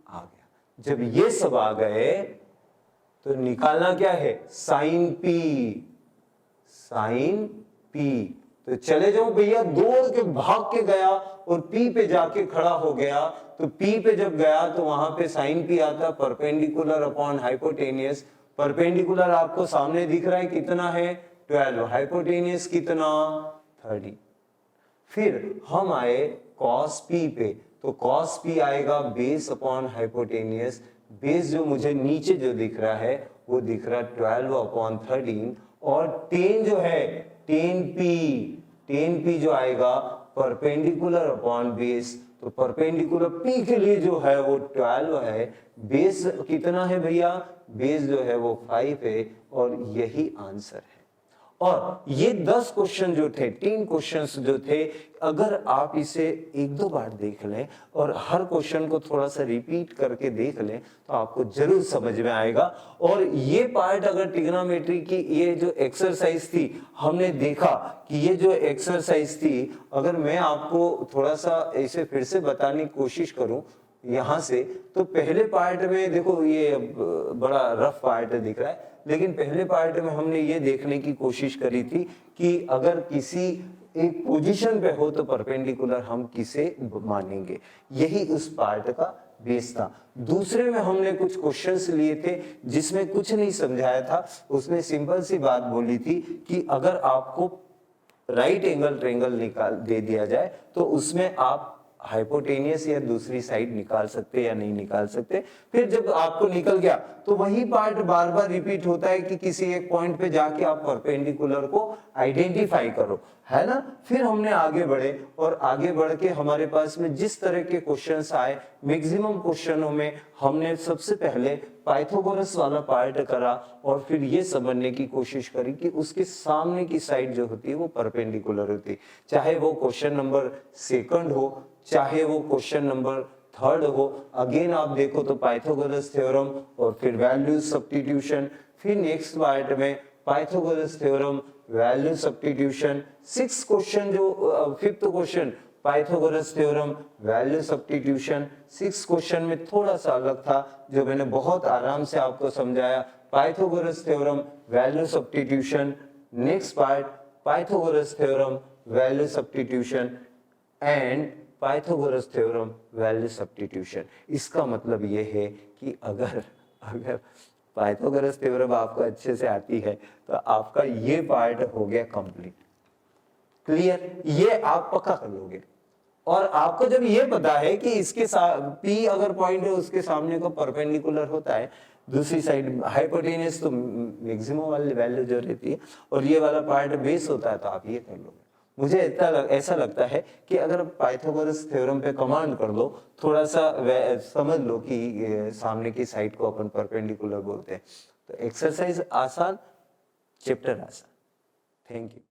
आ गया। जब ये सब आ गए तो निकालना क्या है साइन पी। तो चले जाओ भैया, दौड़ के भाग के गया और पी पे जाके खड़ा हो गया, तो पी पे जब गया तो वहां पे साइन पी आता परपेंडिकुलर अपॉन हाइपोटेनियस। परपेंडिकुलर आपको सामने दिख रहा है कितना है 12, हाइपोटेनियस कितना 30। फिर हम आए cos p पे, तो cos p आएगा बेस अपॉन हाइपोटेनियस, बेस जो मुझे नीचे जो दिख रहा है वो दिख रहा है 12 अपॉन 13, और टेन जो है टेन पी जो आएगा परपेंडिकुलर अपॉन बेस, तो परपेंडिकुलर p के लिए जो है वो 12 है, बेस कितना है भैया, बेस जो है वो 5 है, और यही आंसर है। और ये 10 क्वेश्चन जो थे, 3 क्वेश्चंस जो थे, अगर आप इसे एक दो बार देख लें और हर क्वेश्चन को थोड़ा सा रिपीट करके देख लें तो आपको जरूर समझ में आएगा। और ये पार्ट अगर ट्रिग्नोमेट्री की ये जो एक्सरसाइज थी, हमने देखा कि ये जो एक्सरसाइज थी, अगर मैं आपको थोड़ा सा इसे फिर से बताने की कोशिश करूं यहां से, तो पहले पार्ट में देखो ये बड़ा रफ पार्ट दिख रहा है, लेकिन पहले पार्ट में हमने ये देखने की कोशिश करी थी कि अगर किसी एक पोजीशन पे हो तो परपेंडिकुलर हम किसे मानेंगे, यही उस पार्ट का बेस था। दूसरे में हमने कुछ क्वेश्चंस लिए थे जिसमें कुछ नहीं समझाया था, उसमें सिंपल सी बात बोली थी कि अगर आपको राइट एंगल ट्रायंगल निकाल दे दिया जाए तो उसमें आप हाइपोटेनियस या दूसरी साइड निकाल सकते या नहीं निकाल सकते। फिर जब आपको निकल गया तो वही पार्ट बार बार रिपीट होता है कि किसी एक पॉइंट पे जाके आप परपेंडिकुलर को आइडेंटिफाई करो, है ना। फिर हमने आगे बढ़े और आगे बढ़ के हमारे पास में जिस तरह के क्वेश्चंस आए, मैक्सिमम क्वेश्चनों में हमने सबसे पहले पाइथागोरस वाला पार्ट करा और फिर ये समझने की कोशिश करी कि उसके सामने की साइड जो होती है वो परपेंडिकुलर होती है, चाहे वो क्वेश्चन नंबर 2 हो, चाहे वो क्वेश्चन नंबर 3 हो। अगेन आप देखो तो पाइथागोरस थ्योरम और फिर वैल्यू सब्स्टिट्यूशन, फिर नेक्स्ट पार्ट में Pythagoras theorem, value substitution, 6 question जो 5th question Pythagoras theorem, value substitution. 6 question में थोड़ा सा अलग था जो मैंने बहुत आराम से आपको समझाया। Pythagoras theorem, value substitution. Next part Pythagoras theorem, value substitution and Pythagoras theorem, value substitution. इसका मतलब ये है कि अगर पाइथागोरस थ्योरम आपको अच्छे से आती है तो आपका ये पार्ट हो गया कंप्लीट। क्लियर? ये आप पक्का कर लोगे। और आपको जब ये पता है कि इसके P अगर पॉइंट है उसके सामने को परपेंडिकुलर होता है, दूसरी साइड हाइपोटेन्यूस तो मैक्सिमम वाली वैल्यू जो रहती है और ये वाला पार्ट बेस होता है, तो आप ये कर लोगे। मुझे ऐसा लगता है कि अगर पाइथागोरस थ्योरम पे कमांड कर दो, थोड़ा सा समझ लो कि सामने की साइड को अपन परपेंडिकुलर बोलते हैं, तो एक्सरसाइज आसान, चैप्टर आसान। Thank you.